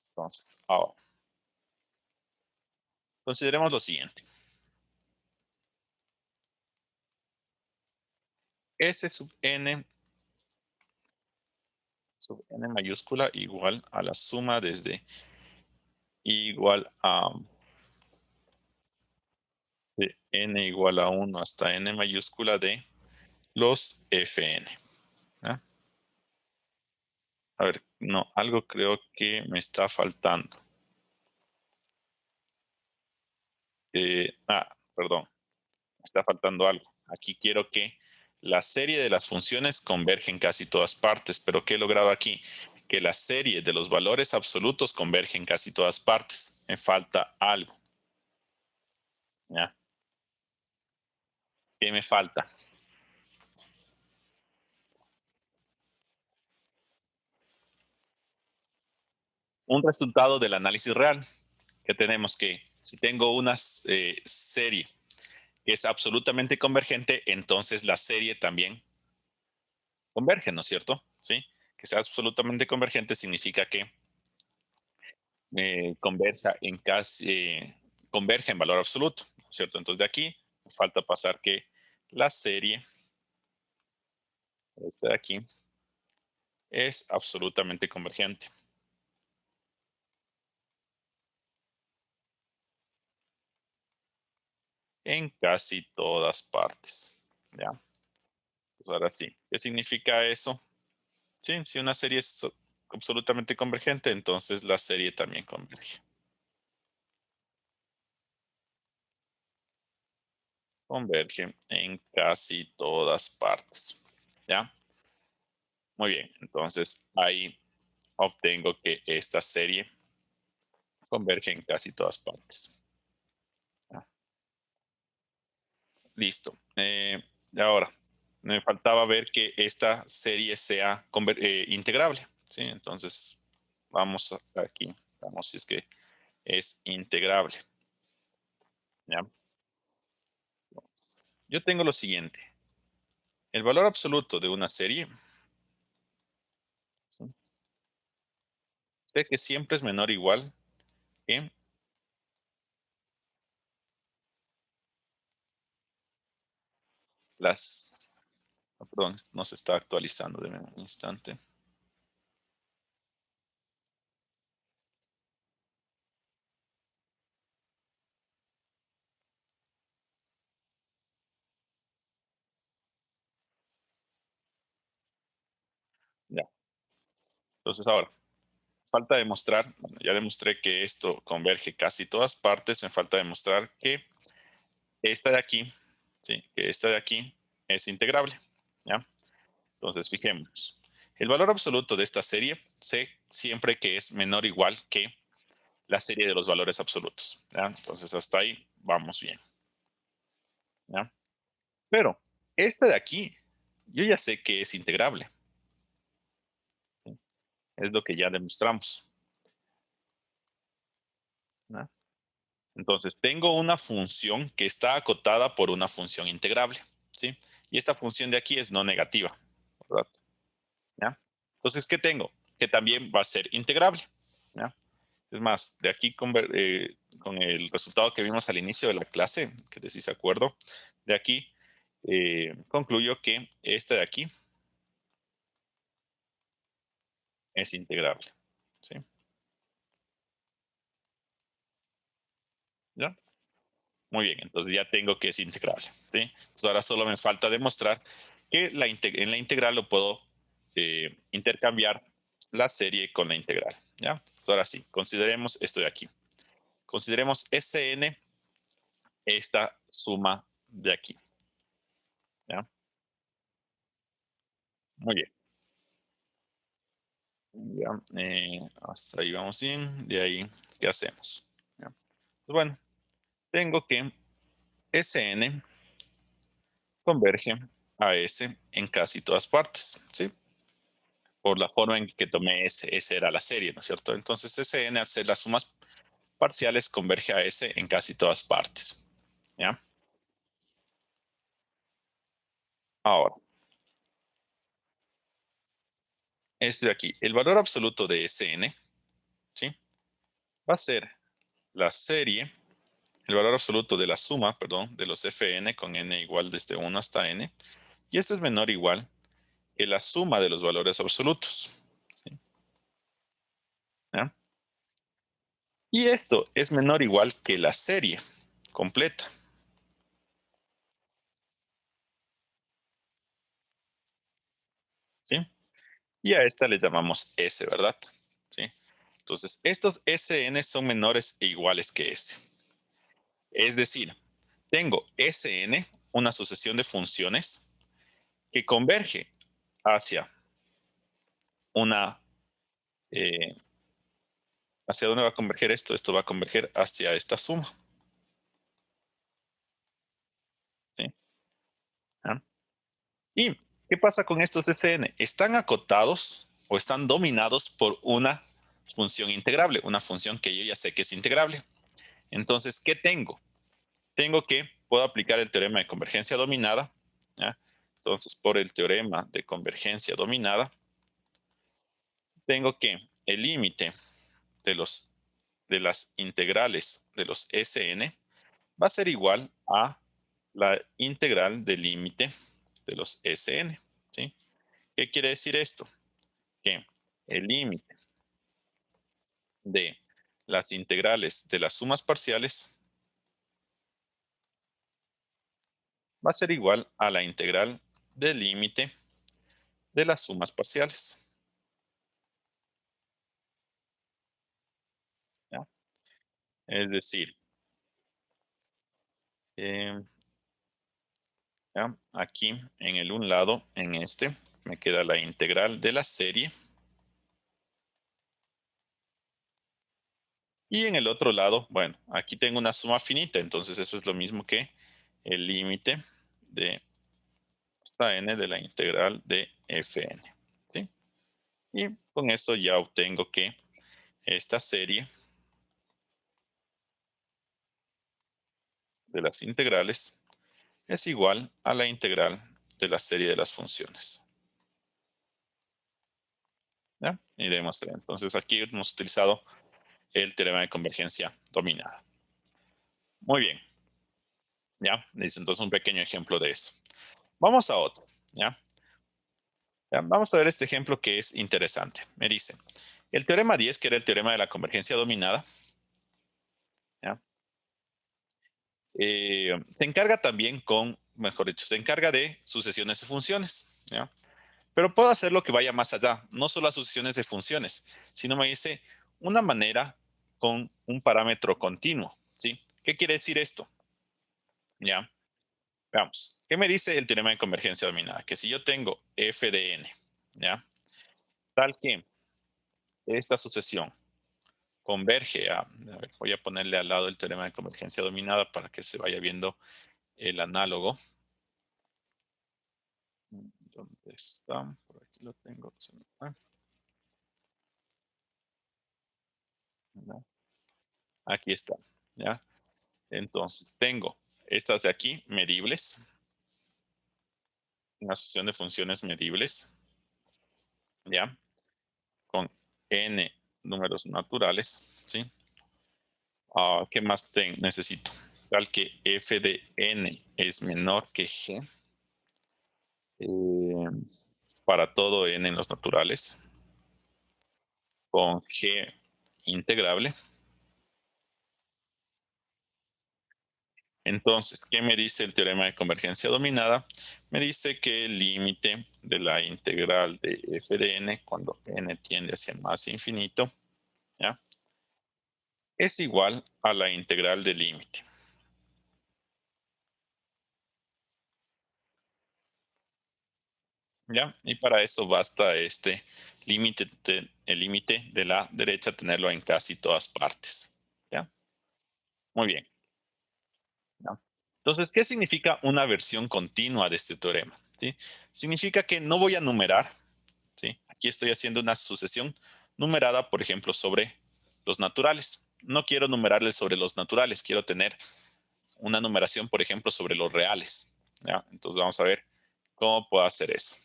Entonces, ahora, consideremos lo siguiente. S sub n mayúscula igual a la suma desde igual a de n igual a 1 hasta n mayúscula de los fn. ¿Ya? A ver, no, algo creo que me está faltando. Perdón, me está faltando algo. Aquí quiero que la serie de las funciones converge en casi todas partes, pero ¿qué he logrado aquí? Que la serie de los valores absolutos converge en casi todas partes. Me falta algo. ¿Ya? ¿Qué me falta? Un resultado del análisis real, que tenemos que si tengo una serie que es absolutamente convergente, entonces la serie también converge, ¿no es cierto? ¿Sí? Que sea absolutamente convergente significa que converja en converge en valor absoluto, ¿no es cierto? Entonces de aquí falta pasar que la serie, esta de aquí, es absolutamente convergente en casi todas partes. ¿Ya? Pues ahora sí, ¿qué significa eso? Sí, si una serie es absolutamente convergente, entonces la serie también converge. Converge en casi todas partes. ¿Ya? Muy bien, entonces ahí obtengo que esta serie converge en casi todas partes. ¿Ya? Listo. Y ahora, me faltaba ver que esta serie sea integrable. ¿Sí? Entonces, vamos aquí. Vamos si es que es integrable. ¿Ya? Yo tengo lo siguiente. El valor absoluto de una serie, ¿sí? Sé que siempre es menor o igual que las... perdón, no se está actualizando de un instante. Ya. Entonces ahora, falta demostrar, bueno, ya demostré que esto converge casi todas partes, me falta demostrar que esta de aquí, ¿sí? Que esta de aquí es integrable. ¿Ya? Entonces, fijémonos. El valor absoluto de esta serie sé siempre que es menor o igual que la serie de los valores absolutos. ¿Ya? Entonces, hasta ahí vamos bien. ¿Ya? Pero esta de aquí, yo ya sé que es integrable. ¿Sí? Es lo que ya demostramos. ¿Ya? Entonces, tengo una función que está acotada por una función integrable. ¿Sí? Y esta función de aquí es no negativa. ¿Verdad? ¿Ya? Entonces, ¿qué tengo? Que también va a ser integrable. ¿Ya? Es más, de aquí con el resultado que vimos al inicio de la clase, que si se acuerdo, de aquí concluyo que esta de aquí es integrable. ¿Sí? ¿Ya? Muy bien, entonces ya tengo que es integrable. ¿Sí? Entonces ahora solo me falta demostrar que en la integral lo puedo intercambiar la serie con la integral. ¿Ya? Ahora sí, consideremos esto de aquí. Consideremos Sn esta suma de aquí. ¿Ya? Muy bien. Ya, hasta ahí vamos bien. De ahí, ¿qué hacemos? ¿Ya? Pues bueno, tengo que Sn converge a S en casi todas partes, ¿sí? Por la forma en que tomé S, S era la serie, ¿no es cierto? Entonces Sn hacer las sumas parciales converge a S en casi todas partes, ¿ya? Ahora, este de aquí, el valor absoluto de Sn, ¿sí? Va a ser la serie, el valor absoluto de la suma, perdón, de los Fn con n igual desde 1 hasta n, y esto es menor o igual que la suma de los valores absolutos, ¿sí? ¿Ya? Y esto es menor o igual que la serie completa, ¿sí? Y a esta le llamamos S, ¿verdad? ¿Sí? Entonces, estos Sn son menores e iguales que S. Es decir, tengo Sn, una sucesión de funciones que converge hacia una... eh, ¿hacia dónde va a converger esto? Esto va a converger hacia esta suma, ¿sí? ¿Ah? ¿Y qué pasa con estos Sn? Están acotados o están dominados por una función integrable, una función que yo ya sé que es integrable. Entonces, ¿qué tengo? Tengo que puedo aplicar el teorema de convergencia dominada. ¿Ya? Entonces, por el teorema de convergencia dominada, tengo que el límite de, de las integrales de los Sn va a ser igual a la integral del límite de los Sn. ¿Sí? ¿Qué quiere decir esto? Que el límite de las integrales de las sumas parciales va a ser igual a la integral del límite de las sumas parciales. ¿Ya? Es decir, eh, ¿ya? Aquí en el un lado, en este, me queda la integral de la serie. Y en el otro lado, bueno, aquí tengo una suma finita, entonces eso es lo mismo que el límite de hasta n de la integral de fn. ¿Sí? Y con eso ya obtengo que esta serie de las integrales es igual a la integral de la serie de las funciones. ¿Ya? Y demostré. Entonces aquí hemos utilizado el teorema de convergencia dominada. Muy bien. ¿Ya? Listo. Entonces un pequeño ejemplo de eso. Vamos a otro. ¿Ya? ¿Ya? Vamos a ver este ejemplo que es interesante. Me dice, el teorema 10, que era el teorema de la convergencia dominada, ¿ya? Se encarga también con, mejor dicho, se encarga de sucesiones de funciones. ¿Ya? Pero puedo hacer lo que vaya más allá, no solo a sucesiones de funciones, sino me dice una manera con un parámetro continuo. ¿Sí? ¿Qué quiere decir esto? ¿Ya? Veamos. ¿Qué me dice el teorema de convergencia dominada? Que si yo tengo f de n, ¿ya? Tal que esta sucesión converge a ver, voy a ponerle al lado el teorema de convergencia dominada para que se vaya viendo el análogo. ¿Dónde está? Por aquí lo tengo. ¿No? Aquí está. ¿Ya? Entonces, tengo estas de aquí, medibles, una sucesión de funciones medibles, ¿ya? Con n números naturales, ¿sí? ¿Qué más necesito? Tal que f de n es menor que g eh, para todo n en los naturales, con g integrable, Entonces, ¿qué me dice el teorema de convergencia dominada? Me dice que el límite de la integral de f de n cuando n tiende hacia más infinito, ¿ya? Es igual a la integral del límite. ¿Ya? Y para eso basta este límite, el límite de la derecha, tenerlo en casi todas partes. ¿Ya? Muy bien. ¿Ya? Entonces, ¿qué significa una versión continua de este teorema? ¿Sí? Significa que no voy a numerar, ¿sí? Aquí estoy haciendo una sucesión numerada, por ejemplo, sobre los naturales. No quiero numerarle sobre los naturales, quiero tener una numeración, por ejemplo, sobre los reales. ¿Ya? Entonces, vamos a ver cómo puedo hacer eso.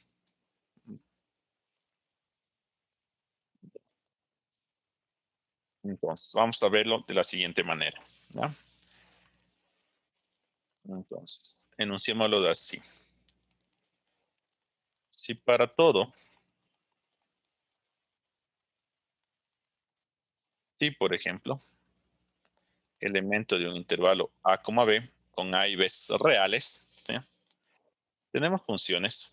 Entonces, vamos a verlo de la siguiente manera. ¿Ya? Entonces, enunciémoslo así. Si para todo, si por ejemplo, elemento de un intervalo a, b con a y b reales, ¿sí? Tenemos funciones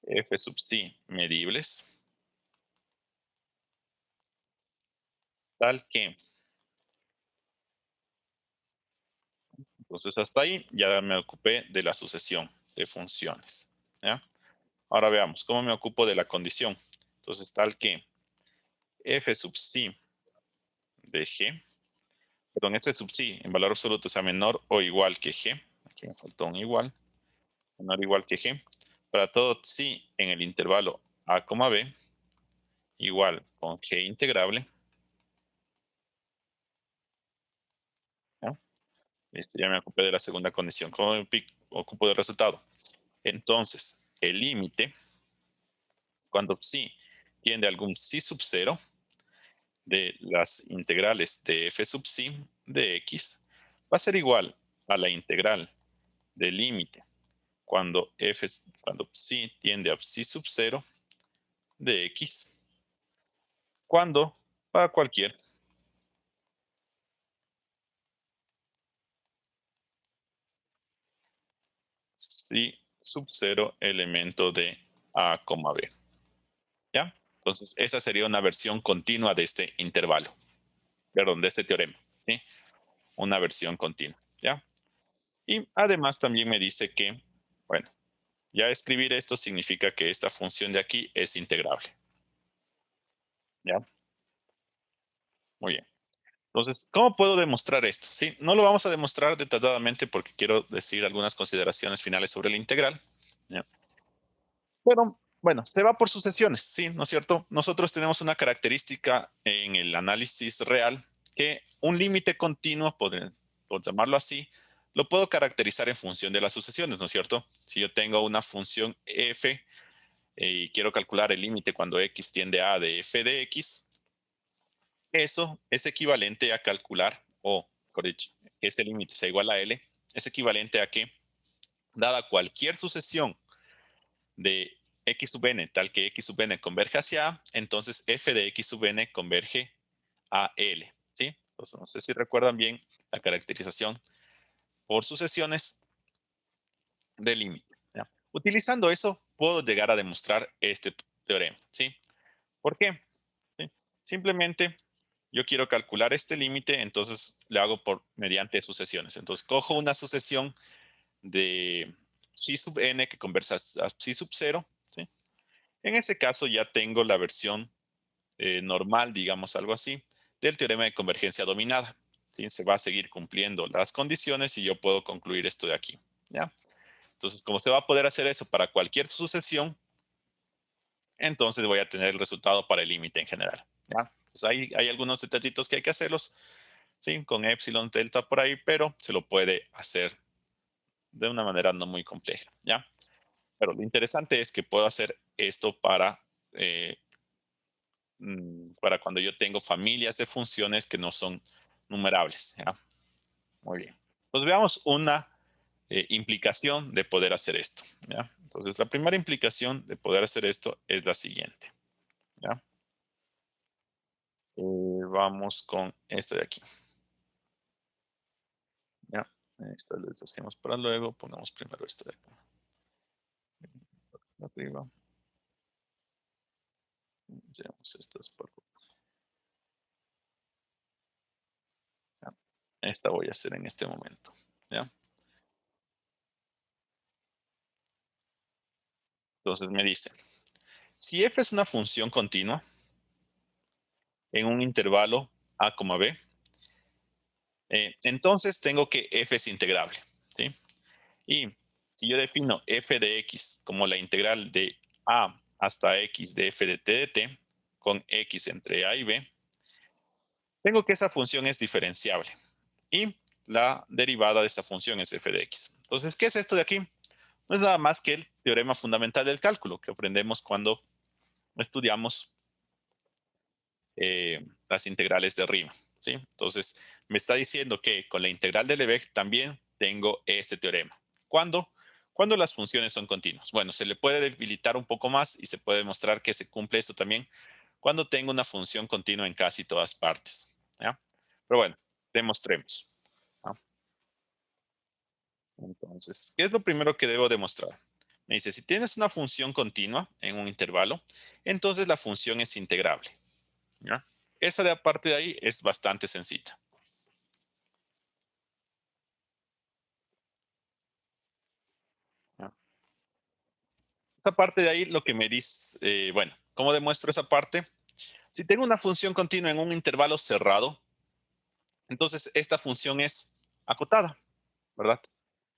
f sub c medibles, tal que, entonces hasta ahí ya me ocupé de la sucesión de funciones. ¿Ya? Ahora veamos cómo me ocupo de la condición. Entonces, tal que f sub c de g, perdón, f sub c en valor absoluto sea menor o igual que g, aquí me faltó un igual, menor o igual que g, para todo psi en el intervalo a, b, igual con g integrable. ¿Ya? Listo, ya me ocupé de la segunda condición. ¿Cómo me ocupo del resultado? Entonces, el límite, cuando psi tiende a algún psi sub 0 de las integrales de f sub psi de x, va a ser igual a la integral del límite cuando psi tiende a psi sub 0 de x, cuando para cualquier psi sub 0 elemento de a, b. ¿Ya? Entonces, esa sería una versión continua de este intervalo, perdón, de este teorema. ¿Sí? Una versión continua. ¿Ya? Y además también me dice que, bueno, ya escribir esto significa que esta función de aquí es integrable. ¿Ya? Muy bien. Entonces, ¿cómo puedo demostrar esto? ¿Sí? No lo vamos a demostrar detalladamente porque quiero decir algunas consideraciones finales sobre la integral. ¿Ya? Pero, bueno, se va por sucesiones, ¿sí? ¿No es cierto? Nosotros tenemos una característica en el análisis real que un límite continuo, por llamarlo así, lo puedo caracterizar en función de las sucesiones, ¿no es cierto? Si yo tengo una función f y quiero calcular el límite cuando x tiende a de f de x, eso es equivalente a calcular, o mejor dicho, que ese límite sea igual a L, es equivalente a que, dada cualquier sucesión de x sub n, tal que x sub n converge hacia A, entonces f de x sub n converge a L. ¿Sí? Entonces, no sé si recuerdan bien la caracterización por sucesiones del límite. ¿Ya? Utilizando eso, puedo llegar a demostrar este teorema. ¿Sí? ¿Por qué? ¿Sí? Simplemente yo quiero calcular este límite, entonces le hago mediante sucesiones. Entonces cojo una sucesión de xi sub n que conversa a psi sub 0. ¿Sí? En ese caso ya tengo la versión normal, digamos algo así, del teorema de convergencia dominada. ¿Sí? Se va a seguir cumpliendo las condiciones y yo puedo concluir esto de aquí. ¿Ya? Entonces, como se va a poder hacer eso para cualquier sucesión, entonces voy a tener el resultado para el límite en general. ¿Ya? Pues hay algunos detallitos que hay que hacerlos, ¿sí? Con epsilon, delta por ahí, pero se lo puede hacer de una manera no muy compleja. ¿Ya? Pero lo interesante es que puedo hacer esto eh, para cuando yo tengo familias de funciones que no son numerables. ¿Ya? Muy bien. Pues veamos una implicación de poder hacer esto. ¿Ya? Entonces, la primera implicación de poder hacer esto es la siguiente. ¿ya? Vamos con este de aquí. ¿Ya? Esta lo deshacemos para luego. Pongamos primero este de aquí. Arriba. Llevamos estas por ¿ya? Esta voy a hacer en este momento. ¿Ya? Entonces me dice, si f es una función continua en un intervalo a, b, entonces tengo que f es integrable. ¿Sí? Y si yo defino f de x como la integral de a hasta x de f de t de t, con x entre a y b, tengo que esa función es diferenciable. Y la derivada de esa función es f de x. Entonces, ¿qué es esto de aquí? No es nada más que el teorema fundamental del cálculo que aprendemos cuando estudiamos las integrales de arriba. ¿Sí? Entonces, me está diciendo que con la integral de Lebesgue también tengo este teorema. ¿Cuándo? Cuando las funciones son continuas. Bueno, se le puede debilitar un poco más y se puede demostrar que se cumple esto también cuando tengo una función continua en casi todas partes. ¿Ya? Pero bueno, demostremos. ¿Ya? Entonces, ¿qué es lo primero que debo demostrar? Me dice, si tienes una función continua en un intervalo, entonces la función es integrable. ¿Ya? Esa de aparte de ahí es bastante sencilla. ¿Ya? Esa parte de ahí lo que me dice, bueno, ¿cómo demuestro esa parte? Si tengo una función continua en un intervalo cerrado, entonces esta función es acotada, ¿verdad?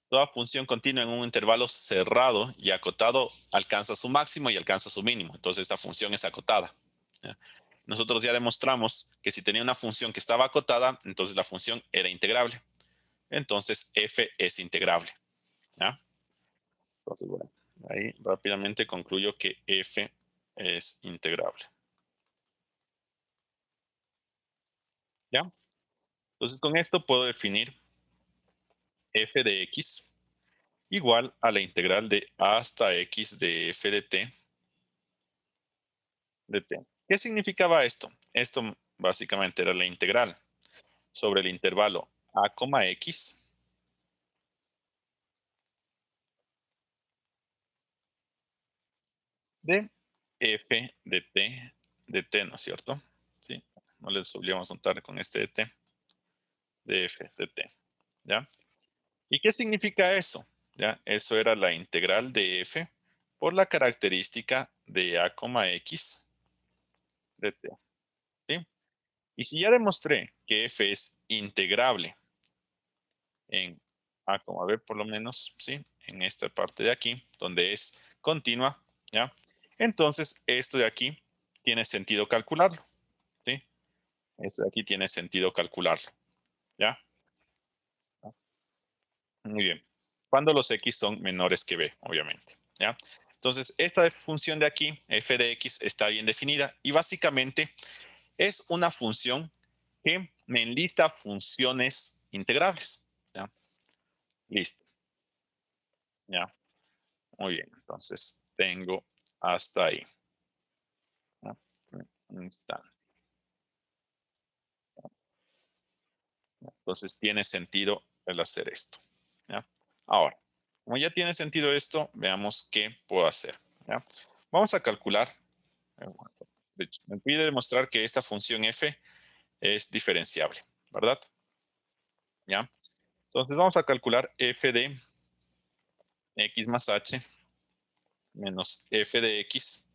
Toda función continua en un intervalo cerrado y acotado alcanza su máximo y alcanza su mínimo. Entonces esta función es acotada. ¿Ya? Nosotros ya demostramos que si tenía una función que estaba acotada, entonces la función era integrable. Entonces f es integrable. ¿Ya? Entonces, bueno, ahí rápidamente concluyo que f es integrable. ¿Ya? Entonces con esto puedo definir f de x igual a la integral de a hasta x de f de t de t. ¿Qué significaba esto? Esto básicamente era la integral sobre el intervalo a, x de f de t, ¿no es cierto? ¿Sí? No le solíamos notar con este de f de t. ¿Ya? ¿Y qué significa eso? ¿Ya? Eso era la integral de f por la característica de a, x de t. ¿Sí? Y si ya demostré que f es integrable en a, b por lo menos, ¿sí? En esta parte de aquí, donde es continua, ¿ya? Entonces, esto de aquí tiene sentido calcularlo, ¿sí? Esto de aquí tiene sentido calcularlo, ¿ya? Muy bien. Cuando los x son menores que b, obviamente, ¿ya? Entonces, esta función de aquí, f de x, está bien definida y básicamente es una función que me enlista funciones integrables, ¿ya? Listo, ¿ya? Muy bien, entonces tengo hasta ahí, ¿no? Un instante. Entonces tiene sentido el hacer esto, ¿ya? Ahora, como ya tiene sentido esto, veamos qué puedo hacer, ¿ya? Vamos a calcular, de hecho, me pide demostrar que esta función f es diferenciable, ¿verdad? ¿Ya? Entonces vamos a calcular f de x más h menos f de x,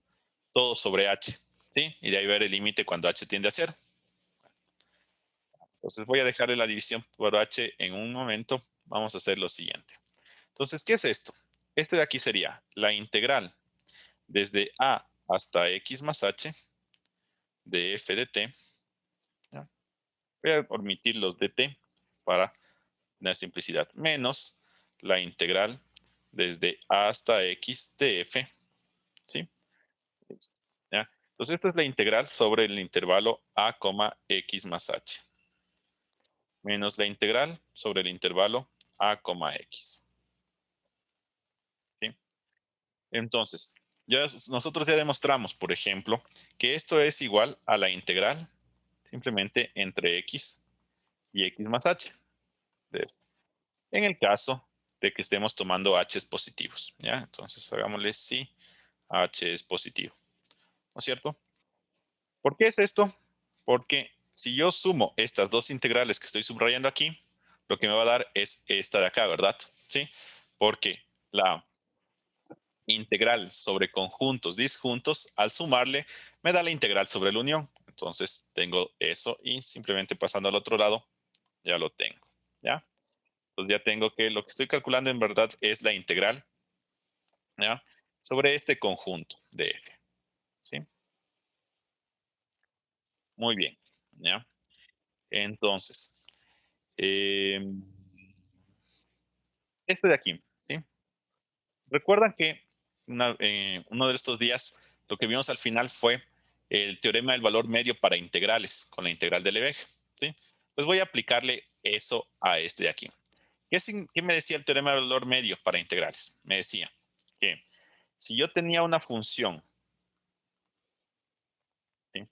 todo sobre h, ¿sí? Y de ahí ver el límite cuando h tiende a 0. Entonces voy a dejarle la división por h en un momento. Vamos a hacer lo siguiente. Entonces, ¿qué es esto? Este de aquí sería la integral desde a hasta x más h de f de t. ¿Ya? Voy a omitir los de t para tener simplicidad. Menos la integral desde a hasta x de f. ¿Sí? ¿Ya? Entonces, esta es la integral sobre el intervalo a, x más h. Menos la integral sobre el intervalo a, x. ¿Sí? Entonces, nosotros ya demostramos, por ejemplo, que esto es igual a la integral simplemente entre x y x más h. En el caso de que estemos tomando h's positivos, ¿ya? Entonces, hagámosle si h es positivo, ¿no es cierto? ¿Por qué es esto? Porque si yo sumo estas dos integrales que estoy subrayando aquí, lo que me va a dar es esta de acá, ¿verdad? ¿Sí? Porque la integral sobre conjuntos disjuntos, al sumarle, me da la integral sobre la unión. Entonces, tengo eso y simplemente pasando al otro lado, ya lo tengo, ¿ya? Entonces, ya tengo que lo que estoy calculando en verdad es la integral, ¿ya? Sobre este conjunto de f, ¿sí? Muy bien, ¿ya? Entonces, eh, este de aquí, ¿sí? Recuerdan que uno de estos días lo que vimos al final fue el teorema del valor medio para integrales con la integral de Lebesgue, ¿sí? Pues voy a aplicarle eso a este de aquí. ¿Qué me decía el teorema del valor medio para integrales? Me decía que si yo tenía una función, ¿sí?,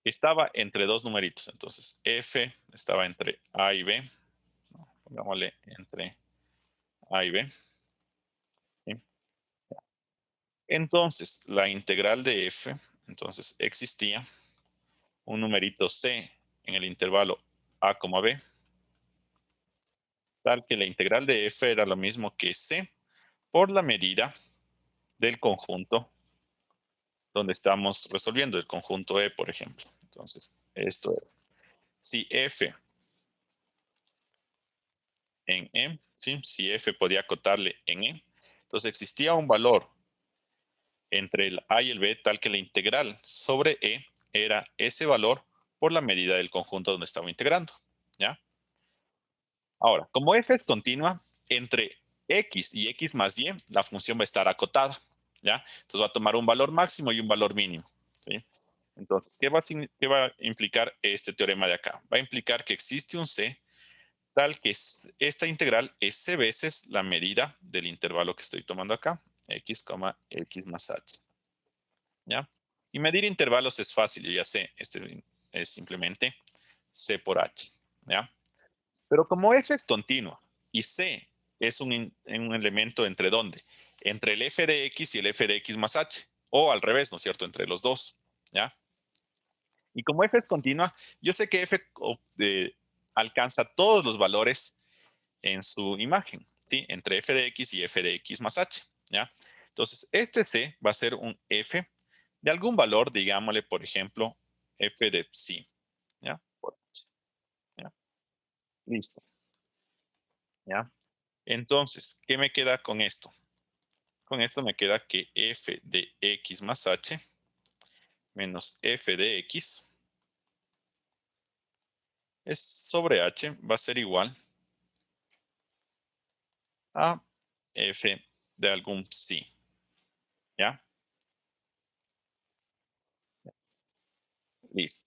que estaba entre dos numeritos, entonces f estaba entre a y b, ¿no? Pongámosle entre a y b, ¿sí? Entonces, la integral de f, entonces existía un numerito c en el intervalo a, b, tal que la integral de f era lo mismo que c por la medida del conjunto donde estamos resolviendo, el conjunto E, por ejemplo. Entonces, esto era. Si f en E, ¿sí? Si f podía acotarle en E, entonces existía un valor entre el a y el b tal que la integral sobre E era ese valor por la medida del conjunto donde estaba integrando, ¿ya? Ahora, como f es continua, entre x y x más y, la función va a estar acotada, ¿ya? Entonces va a tomar un valor máximo y un valor mínimo, ¿sí? Entonces, ¿qué va a implicar este teorema de acá? Va a implicar que existe un c tal que esta integral es c veces la medida del intervalo que estoy tomando acá, x, x más h, ¿ya? Y medir intervalos es fácil, yo ya sé, este es simplemente c por h, ¿ya? Pero como f es continua y c es un elemento entre dónde? Entre el f de x y el f de x más h. O al revés, ¿no es cierto? Entre los dos, ¿ya? Y como f es continua, yo sé que f alcanza todos los valores en su imagen, ¿sí? Entre f de x y f de x más h, ¿ya? Entonces, este c va a ser un f de algún valor, digámosle, por ejemplo, f de psi, ¿ya? ¿Ya? Listo, ¿ya? Entonces, ¿qué me queda con esto? Con esto me queda que f de x más h menos f de x es sobre h va a ser igual a f de algún psi, ¿ya? Listo.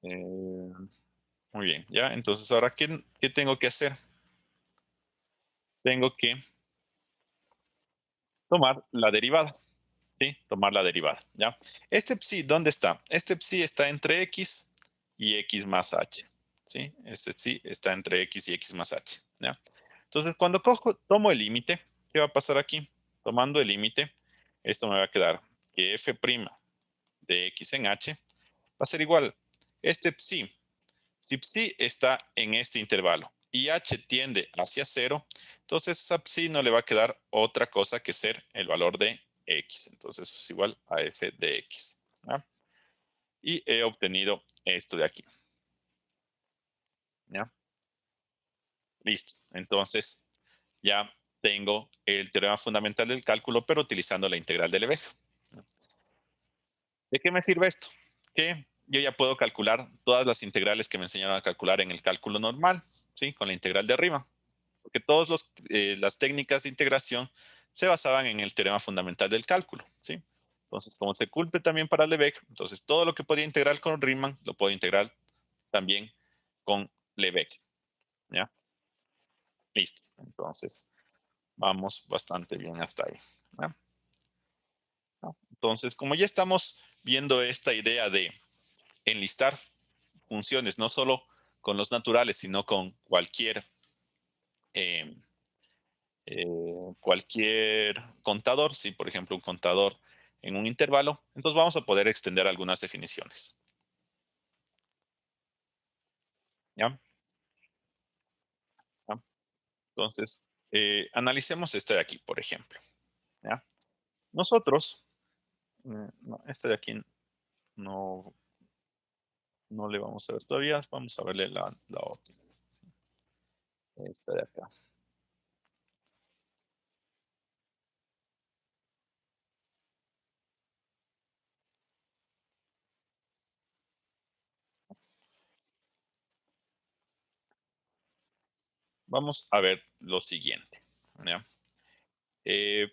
Muy bien, ¿ya? Entonces, ahora, ¿qué tengo que hacer? Tengo que tomar la derivada, ¿sí? Tomar la derivada, ¿ya? Este psi, ¿dónde está? Este psi está entre x y x más h, ¿sí? Este psi está entre x y x más h, ¿ya? Entonces, cuando tomo el límite, ¿qué va a pasar aquí? Tomando el límite, esto me va a quedar que f' de x en h va a ser igual. Este psi, si psi está en este intervalo y h tiende hacia cero, entonces a psi no le va a quedar otra cosa que ser el valor de x. Entonces es igual a f de x, ¿ya? Y he obtenido esto de aquí, ¿ya? Listo. Entonces ya tengo el teorema fundamental del cálculo, pero utilizando la integral de Lebesgue. ¿De qué me sirve esto? Que yo ya puedo calcular todas las integrales que me enseñaron a calcular en el cálculo normal, ¿sí? Con la integral de arriba. Porque todas las técnicas de integración se basaban en el teorema fundamental del cálculo, ¿sí? Entonces, como se cumple también para Lebesgue, entonces todo lo que podía integrar con Riemann lo puedo integrar también con Lebesgue, ¿ya? Listo. Entonces, vamos bastante bien hasta ahí. ¿Ya? Entonces, como ya estamos viendo esta idea de enlistar funciones, no solo con los naturales, sino con eh, cualquier contador, si por ejemplo un contador en un intervalo, entonces vamos a poder extender algunas definiciones. ¿Ya? ¿Ya? Entonces, analicemos este de aquí, por ejemplo. ¿Ya? Nosotros, no, este de aquí no, no le vamos a ver todavía, vamos a verle la otra. Esta de acá. Vamos a ver lo siguiente. ¿Ya? Eh,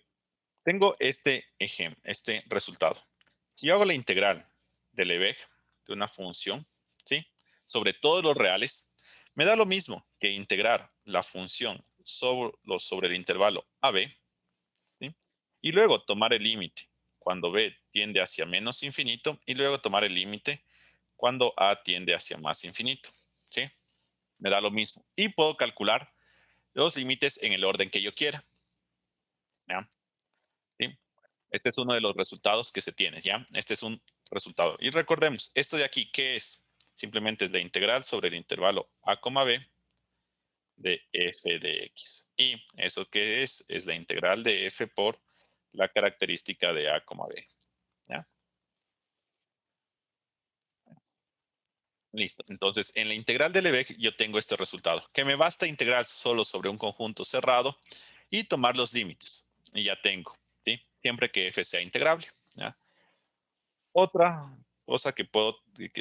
tengo este ejemplo, este resultado. Si yo hago la integral del EVEG de una función, ¿sí? Sobre todos los reales, me da lo mismo que integrar la función sobre el intervalo AB, ¿sí? Y luego tomar el límite cuando B tiende hacia menos infinito y luego tomar el límite cuando A tiende hacia más infinito, ¿sí? Me da lo mismo. Y puedo calcular los límites en el orden que yo quiera, ¿ya? ¿Sí? Este es uno de los resultados que se tiene, ¿ya? Este es un resultado. Y recordemos, esto de aquí, ¿qué es? Simplemente es la integral sobre el intervalo a, b de f de x. Y eso que es la integral de f por la característica de a, b. ¿Ya? Listo. Entonces, en la integral del EVEC yo tengo este resultado, que me basta integrar solo sobre un conjunto cerrado y tomar los límites. Y ya tengo, ¿sí? Siempre que f sea integrable. ¿Ya? Otra cosa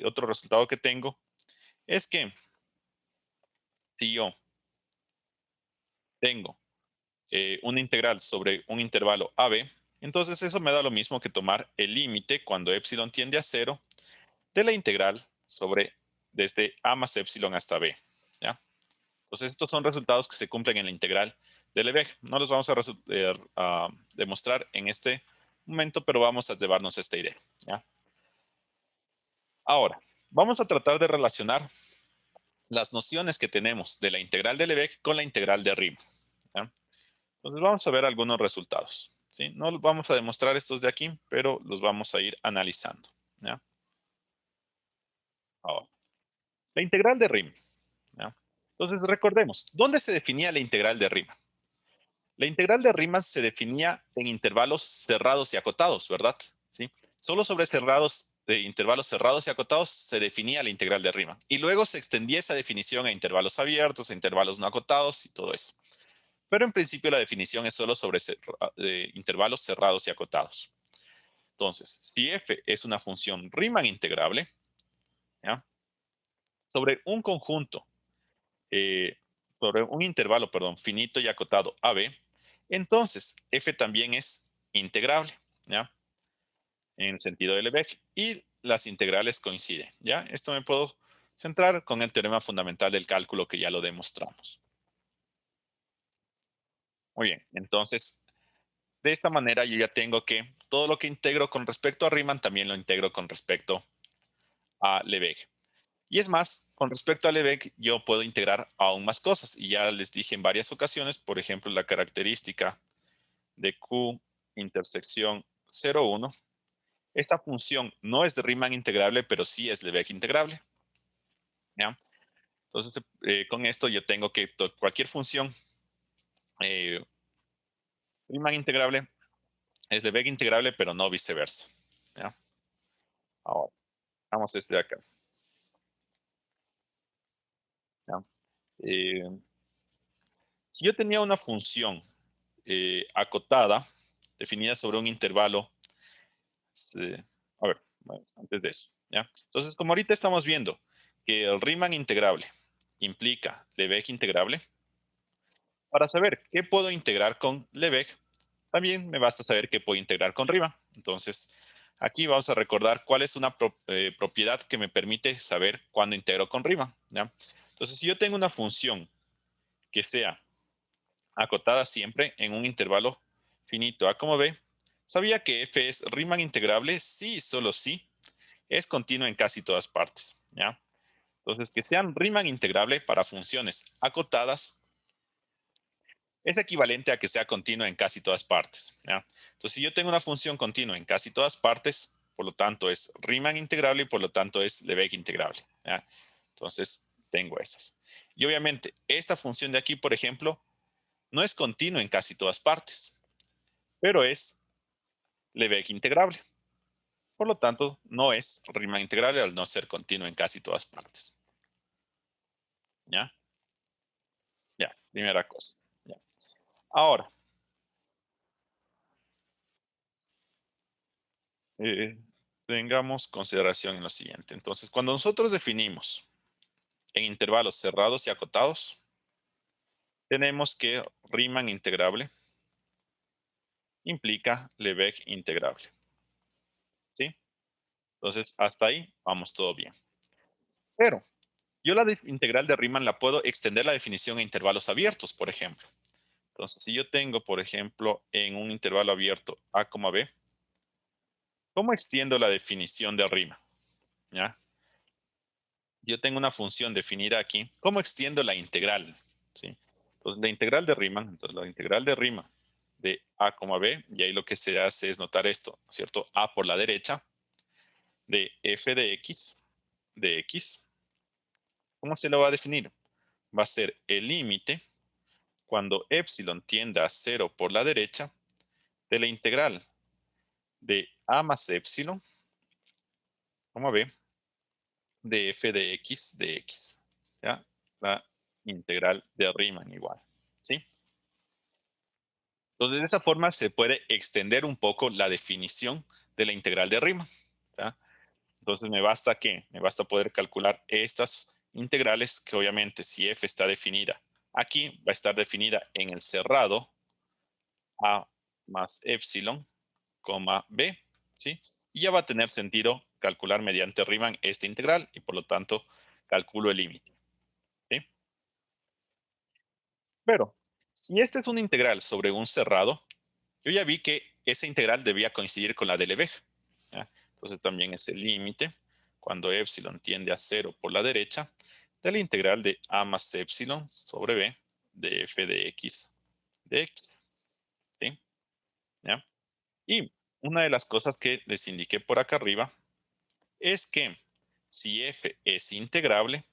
otro resultado que tengo es que si yo tengo una integral sobre un intervalo AB, entonces eso me da lo mismo que tomar el límite cuando epsilon tiende a cero de la integral sobre desde A más epsilon hasta B. ¿Ya? Entonces estos son resultados que se cumplen en la integral del EVEG. No los vamos a demostrar en este momento, pero vamos a llevarnos esta idea. ¿Ya? Ahora, vamos a tratar de relacionar las nociones que tenemos de la integral de Lebesgue con la integral de Riemann. ¿Ya? Entonces vamos a ver algunos resultados. ¿Sí? No vamos a demostrar estos de aquí, pero los vamos a ir analizando. ¿Ya? Ahora, la integral de Riemann. ¿Ya? Entonces recordemos, ¿dónde se definía la integral de Riemann? La integral de Riemann se definía en intervalos cerrados y acotados, ¿verdad? ¿Sí? Solo sobre intervalos cerrados y acotados se definía la integral de Riemann. Y luego se extendía esa definición a intervalos abiertos, a intervalos no acotados y todo eso. Pero en principio la definición es solo sobre intervalos cerrados y acotados. Entonces, si f es una función Riemann integrable, ¿ya? Sobre un conjunto, eh, sobre un intervalo, perdón, finito y acotado AB, entonces f también es integrable, ¿ya? En el sentido de Lebesgue. Y las integrales coinciden, ¿ya? Esto me puedo centrar con el teorema fundamental del cálculo que ya lo demostramos. Muy bien, entonces de esta manera yo ya tengo que todo lo que integro con respecto a Riemann también lo integro con respecto a Lebesgue. Y es más, con respecto a Lebesgue yo puedo integrar aún más cosas. Y ya les dije en varias ocasiones, por ejemplo, la característica de Q intersección 0,1. Esta función no es de Riemann integrable, pero sí es Lebesgue integrable. ¿Ya? Entonces, con esto yo tengo que cualquier función eh, Riemann integrable es Lebesgue integrable, pero no viceversa. ¿Ya? Ahora, vamos a este de acá. ¿Ya? Eh, si yo tenía una función acotada, definida sobre un intervalo, a ver, bueno, antes de eso, ¿ya? Entonces, como ahorita estamos viendo que el Riemann integrable implica Lebesgue integrable, para saber qué puedo integrar con Lebesgue, también me basta saber qué puedo integrar con Riemann. Entonces, aquí vamos a recordar cuál es una propiedad que me permite saber cuándo integro con Riemann, ¿ya? Entonces, si yo tengo una función que sea acotada siempre en un intervalo finito A como B, sabía que f es Riemann integrable si y solo si es continuo en casi todas partes, ¿ya? Entonces, que sean Riemann integrable para funciones acotadas es equivalente a que sea continua en casi todas partes, ¿ya? Entonces, si yo tengo una función continua en casi todas partes, por lo tanto es Riemann integrable y por lo tanto es Lebesgue integrable, ¿ya? Entonces, tengo esas. Y obviamente, esta función de aquí, por ejemplo, no es continua en casi todas partes, pero es Lebesgue integrable. Por lo tanto, no es Riemann integrable al no ser continuo en casi todas partes. ¿Ya? Ya, primera cosa. Ya. Ahora, eh, tengamos consideración en lo siguiente. Entonces, cuando nosotros definimos en intervalos cerrados y acotados, tenemos que Riemann integrable implica Lebesgue integrable. ¿Sí? Entonces, hasta ahí vamos todo bien. Pero yo la integral de Riemann la puedo extender la definición a intervalos abiertos, por ejemplo. Entonces, si yo tengo, por ejemplo, en un intervalo abierto A, B, ¿cómo extiendo la definición de Riemann? ¿Ya? Yo tengo una función definida aquí. ¿Cómo extiendo la integral? ¿Sí? Entonces, la integral de Riemann, entonces la integral de Riemann de A, B, y ahí lo que se hace es notar esto, ¿cierto? A por la derecha de f de x. ¿Cómo se lo va a definir? Va a ser el límite cuando epsilon tiende a 0 por la derecha de la integral de a más epsilon, B, de f de x. ¿Ya? La integral de Riemann igual. ¿Sí? Entonces, de esa forma se puede extender un poco la definición de la integral de Riemann. ¿Ya? Entonces, me basta poder calcular estas integrales que obviamente si f está definida aquí, va a estar definida en el cerrado a más epsilon, b, ¿sí? Y ya va a tener sentido calcular mediante Riemann esta integral y por lo tanto calculo el límite, ¿sí? Pero si esta es una integral sobre un cerrado, yo ya vi que esa integral debía coincidir con la de Lebesgue, ¿ya? Entonces también es el límite cuando epsilon tiende a 0 por la derecha de la integral de a más epsilon sobre b de f de x, ¿sí? ¿Ya? Y una de las cosas que les indiqué por acá arriba es que si f es integrable,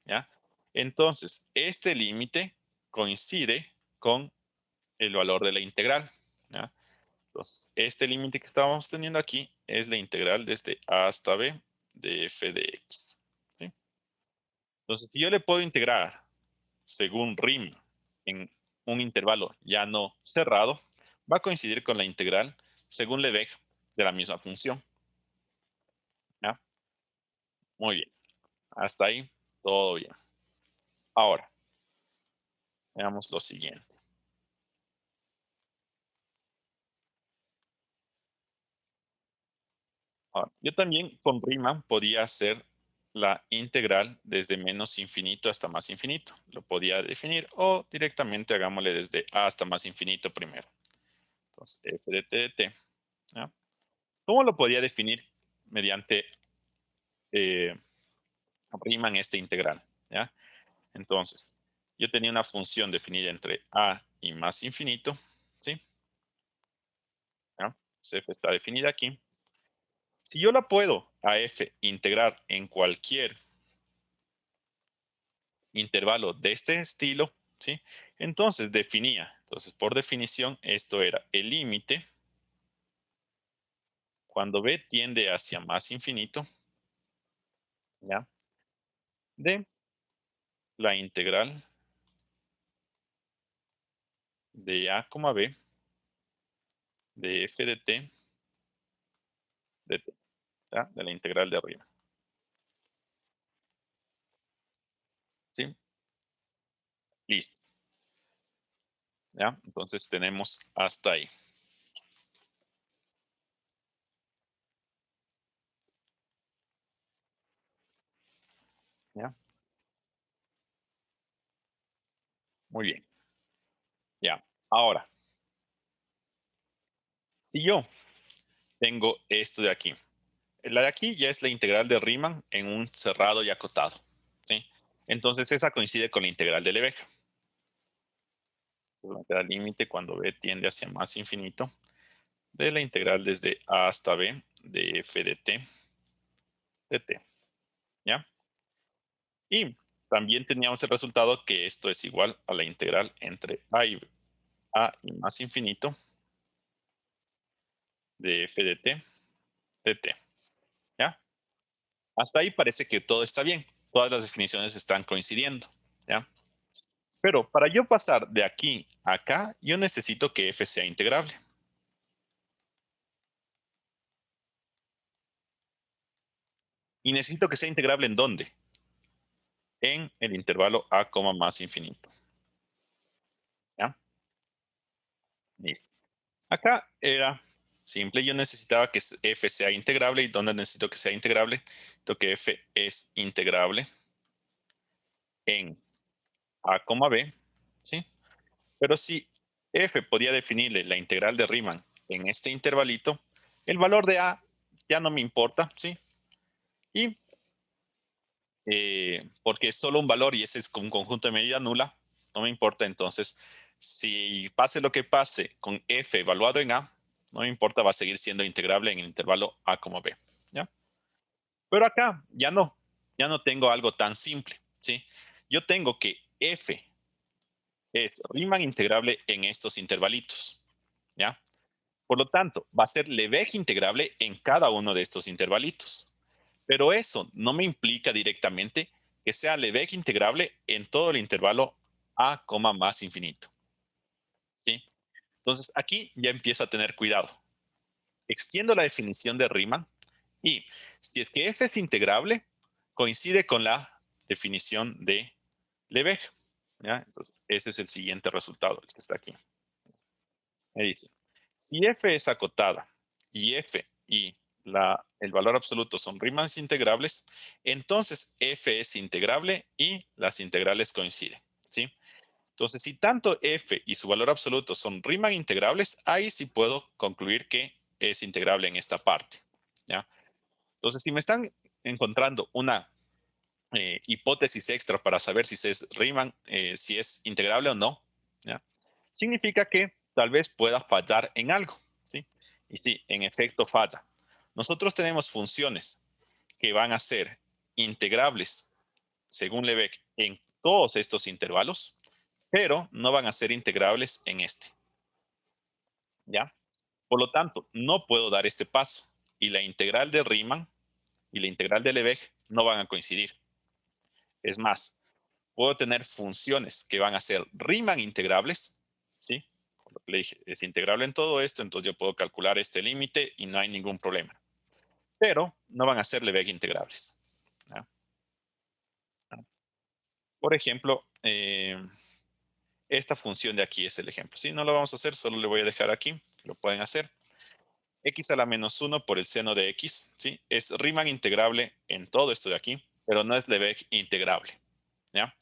¿ya? Entonces este límite coincide con el valor de la integral, ¿ya? Entonces, este límite que estábamos teniendo aquí es la integral desde a hasta b de f de x, ¿sí? Entonces, si yo le puedo integrar según Riemann en un intervalo ya no cerrado, va a coincidir con la integral según Lebesgue de la misma función, ¿ya? Muy bien. Hasta ahí, todo bien. Ahora, veamos lo siguiente. Ahora, yo también con Riemann podía hacer la integral desde menos infinito hasta más infinito. Lo podía definir o directamente hagámosle desde a hasta más infinito primero. Entonces, f de t de t. ¿Ya? ¿Cómo lo podía definir mediante eh, Riemann esta integral? ¿Ya? Entonces, yo tenía una función definida entre a y más infinito, ¿sí? ¿Ya? Entonces, f está definida aquí. Si yo la puedo a f integrar en cualquier intervalo de este estilo, ¿sí? Entonces definía, entonces por definición esto era el límite cuando b tiende hacia más infinito, ¿ya? De la integral de a, b de f de t, ¿ya? De la integral de arriba, ¿sí? Listo, ¿ya? Entonces tenemos hasta ahí, ¿ya? Muy bien. Ya. Ahora, si yo tengo esto de aquí, la de aquí ya es la integral de Riemann en un cerrado y acotado, ¿sí? Entonces esa coincide con la integral de Lebesgue. La integral límite cuando b tiende hacia más infinito de la integral desde a hasta b de f de t, ¿ya? Y también teníamos el resultado que esto es igual a la integral entre a y más infinito de f de t, ¿ya? Hasta ahí parece que todo está bien. Todas las definiciones están coincidiendo, ¿ya? Pero para yo pasar de aquí a acá, yo necesito que f sea integrable. Y necesito que sea integrable ¿en dónde? En el intervalo a, más infinito. ¿Ya? Listo. Acá era simple. Yo necesitaba que f sea integrable. ¿Y dónde necesito que sea integrable? Necesito que f es integrable en a, b. ¿Sí? Pero si f podía definirle la integral de Riemann en este intervalito, el valor de a ya no me importa, ¿sí? Y porque es solo un valor y ese es un conjunto de medida nula, no me importa. Entonces, si pase lo que pase con f evaluado en a, no me importa, va a seguir siendo integrable en el intervalo a, b, ¿ya? Pero acá ya no tengo algo tan simple, ¿sí? Yo tengo que f es Riemann integrable en estos intervalitos, ¿ya? Por lo tanto, va a ser Lebesgue integrable en cada uno de estos intervalitos. Pero eso no me implica directamente que sea Lebesgue integrable en todo el intervalo a, más infinito, ¿sí? Entonces, aquí ya empiezo a tener cuidado. Extiendo la definición de Riemann y si es que f es integrable, coincide con la definición de Lebesgue, ¿ya? Entonces, ese es el siguiente resultado, el que está aquí. Me dice, si f es acotada y f y el valor absoluto son Riemanns integrables, entonces f es integrable y las integrales coinciden, ¿sí? Entonces, si tanto f y su valor absoluto son Riemann integrables, ahí sí puedo concluir que es integrable en esta parte, ¿ya? Entonces, si me están encontrando una hipótesis extra para saber si es Riemann, si es integrable o no, ¿ya? Significa que tal vez pueda fallar en algo, ¿sí? Y sí, en efecto falla. Nosotros tenemos funciones que van a ser integrables según Lebesgue en todos estos intervalos, pero no van a ser integrables en este, ¿ya? Por lo tanto, no puedo dar este paso y la integral de Riemann y la integral de Lebesgue no van a coincidir. Es más, puedo tener funciones que van a ser Riemann integrables, ¿sí? Por lo que le dije, es integrable en todo esto, entonces yo puedo calcular este límite y no hay ningún problema. Pero no van a ser Lebesgue integrables, ¿no? Por ejemplo, esta función de aquí es el ejemplo. ¿Sí? No lo vamos a hacer, solo le voy a dejar aquí, que lo pueden hacer. X a la menos 1 por el seno de X, ¿sí? Es Riemann integrable en todo esto de aquí, pero no es Lebesgue integrable, ¿ya?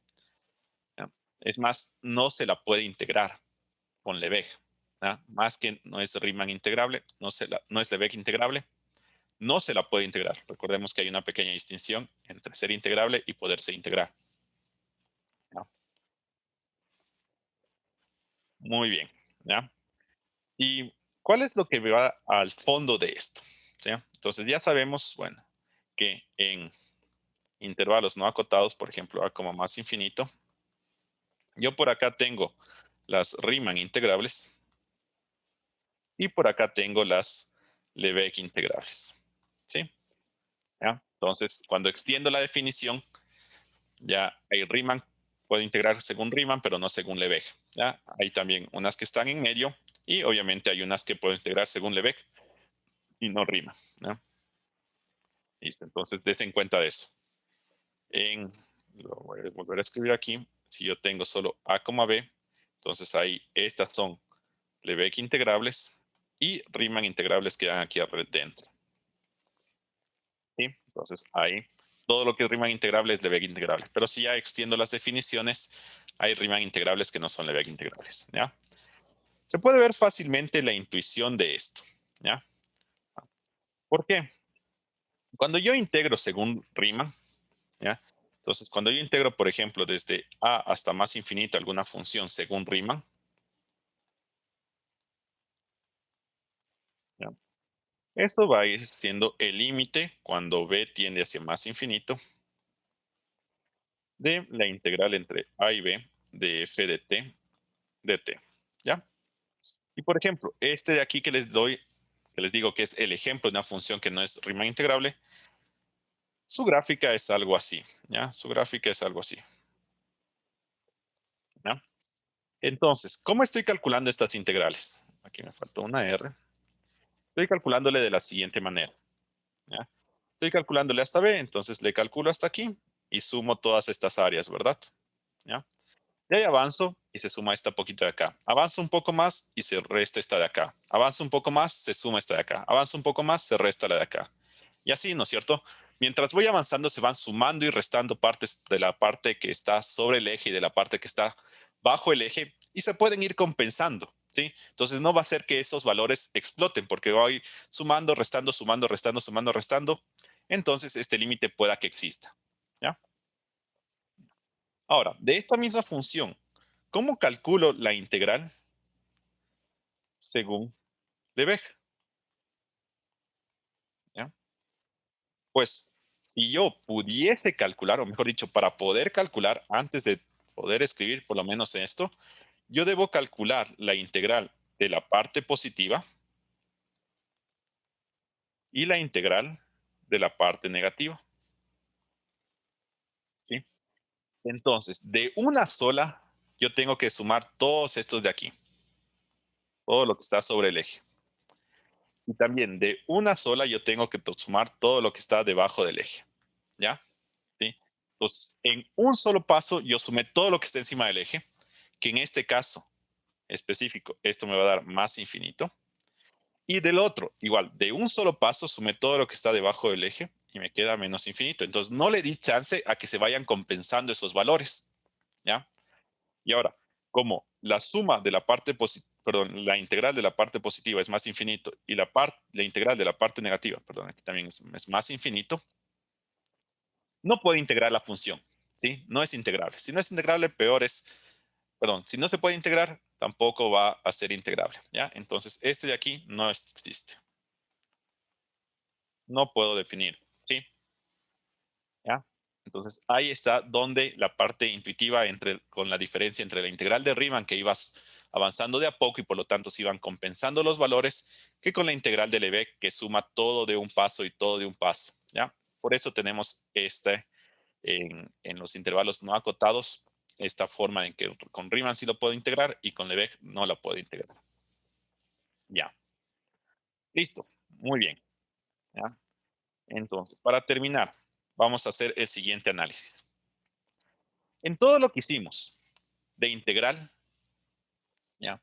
¿Ya? Es más, no se la puede integrar con Lebesgue, ¿ya? Más que no es Riemann integrable, no es Lebesgue integrable, no se la puede integrar. Recordemos que hay una pequeña distinción entre ser integrable y poderse integrar, ¿ya? Muy bien, ¿ya? ¿Y cuál es lo que va al fondo de esto? ¿Ya? Entonces ya sabemos, bueno, que en intervalos no acotados, por ejemplo, a como más infinito, yo por acá tengo las Riemann integrables y por acá tengo las Lebesgue integrables, ¿sí? ¿Ya? Entonces, cuando extiendo la definición, ya hay Riemann, puede integrar según Riemann, pero no según Lebesgue, ¿ya? Hay también unas que están en medio y obviamente hay unas que pueden integrar según Lebesgue y no Riemann, ¿ya? Listo, entonces des en cuenta de eso. Lo voy a volver a escribir aquí. Si yo tengo solo a, b, entonces ahí estas son Lebesgue integrables y Riemann integrables que dan aquí dentro. ¿Sí? Entonces ahí todo lo que es Riemann integrable es Lebesgue integrable. Pero si ya extiendo las definiciones, hay Riemann integrables que no son Lebesgue integrables, ¿ya? Se puede ver fácilmente la intuición de esto, ¿ya? ¿Por qué? Cuando yo integro según Riemann, ¿ya? Entonces, cuando yo integro, por ejemplo, desde a hasta más infinito alguna función según Riemann, ¿ya? Esto va a ir siendo el límite cuando b tiende hacia más infinito de la integral entre a y b de f de t de t, ¿ya? Y por ejemplo, este de aquí que les doy, que les digo que es el ejemplo de una función que no es Riemann integrable, su gráfica es algo así, ¿ya? Su gráfica es algo así, ¿ya? Entonces, ¿cómo estoy calculando estas integrales? Aquí me faltó una R. Estoy calculándole de la siguiente manera, ¿ya? Estoy calculándole hasta B, entonces le calculo hasta aquí y sumo todas estas áreas, ¿verdad? ¿Ya? De ahí avanzo y se suma esta poquito de acá. Avanzo un poco más y se resta esta de acá. Avanzo un poco más, se suma esta de acá. Avanzo un poco más, se resta la de acá. Y así, ¿no es cierto? Mientras voy avanzando, se van sumando y restando partes de la parte que está sobre el eje y de la parte que está bajo el eje y se pueden ir compensando, ¿sí? Entonces no va a ser que esos valores exploten porque voy sumando, restando, sumando, restando, sumando, restando. Entonces este límite pueda que exista, ¿ya? Ahora, de esta misma función, ¿cómo calculo la integral según Lebesgue? ¿Ya? Pues, si yo pudiese calcular, o mejor dicho, para poder calcular, antes de poder escribir por lo menos esto, yo debo calcular la integral de la parte positiva y la integral de la parte negativa, ¿sí? Entonces, de una sola, yo tengo que sumar todos estos de aquí, todo lo que está sobre el eje. Y también de una sola, yo tengo que sumar todo lo que está debajo del eje, ¿ya? ¿Sí? Entonces, en un solo paso, yo sumé todo lo que está encima del eje, que en este caso específico, esto me va a dar más infinito. Y del otro, igual, de un solo paso, sumé todo lo que está debajo del eje y me queda menos infinito. Entonces, no le di chance a que se vayan compensando esos valores, ¿ya? Y ahora, como la suma de la parte positiva, perdón, la integral de la parte positiva es más infinito y la integral de la parte negativa, perdón, aquí también es más infinito, no puede integrar la función, ¿sí? No es integrable. Si no es integrable, peor es, perdón, si no se puede integrar, tampoco va a ser integrable, ¿ya? Entonces, este de aquí no existe. No puedo definir, ¿sí? ¿Ya? Entonces, ahí está donde la parte intuitiva con la diferencia entre la integral de Riemann, que ibas avanzando de a poco y por lo tanto se iban compensando los valores, que con la integral de Lebesgue, que suma todo de un paso y todo de un paso, ¿ya? Por eso tenemos en los intervalos no acotados, esta forma en que con Riemann sí lo puedo integrar y con Lebesgue no la puedo integrar. Ya, listo, muy bien. ¿Ya? Entonces, para terminar, vamos a hacer el siguiente análisis. En todo lo que hicimos de integral, ¿ya?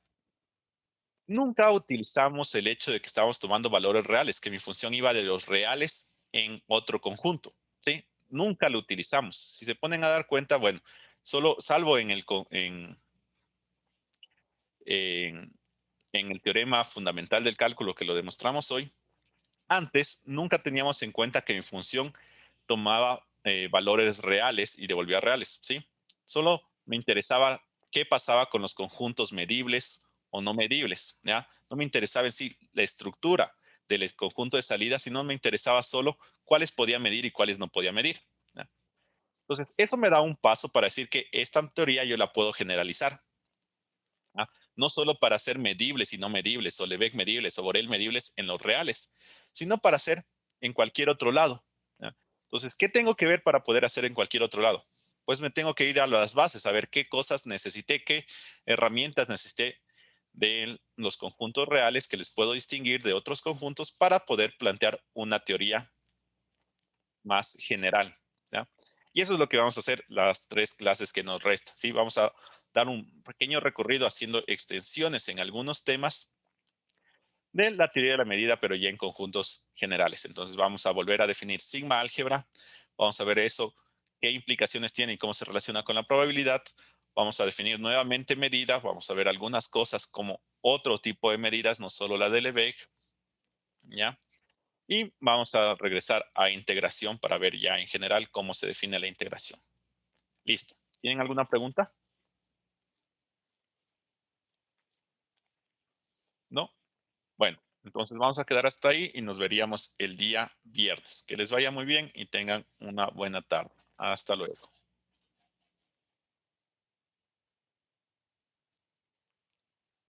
Nunca utilizamos el hecho de que estábamos tomando valores reales, que mi función iba de los reales en otro conjunto, ¿sí? Nunca lo utilizamos. Si se ponen a dar cuenta, bueno, solo salvo en en el teorema fundamental del cálculo que lo demostramos hoy, antes nunca teníamos en cuenta que mi función tomaba valores reales y devolvía reales, ¿sí? Solo me interesaba qué pasaba con los conjuntos medibles o no medibles, ¿ya? No me interesaba en sí la estructura del conjunto de salidas, sino me interesaba solo cuáles podía medir y cuáles no podía medir, ¿ya? Entonces, eso me da un paso para decir que esta teoría yo la puedo generalizar, ¿ah? No solo para hacer medibles y no medibles, o Lebesgue medibles, o Borel medibles en los reales, sino para hacer en cualquier otro lado, ¿ya? Entonces, ¿qué tengo que ver para poder hacer en cualquier otro lado? Pues me tengo que ir a las bases, a ver qué cosas necesité, qué herramientas necesité de los conjuntos reales que les puedo distinguir de otros conjuntos para poder plantear una teoría más general, ¿ya? Y eso es lo que vamos a hacer las 3 clases que nos restan, ¿sí? Vamos a dar un pequeño recorrido haciendo extensiones en algunos temas de la teoría de la medida, pero ya en conjuntos generales. Entonces vamos a volver a definir sigma álgebra, vamos a ver eso, qué implicaciones tiene y cómo se relaciona con la probabilidad. Vamos a definir nuevamente medida, vamos a ver algunas cosas como otro tipo de medidas, no solo la de Lebesgue, ¿ya? Y vamos a regresar a integración para ver ya en general cómo se define la integración. Listo. ¿Tienen alguna pregunta? ¿No? Bueno, entonces vamos a quedar hasta ahí y nos veríamos el día viernes. Que les vaya muy bien y tengan una buena tarde. Hasta luego.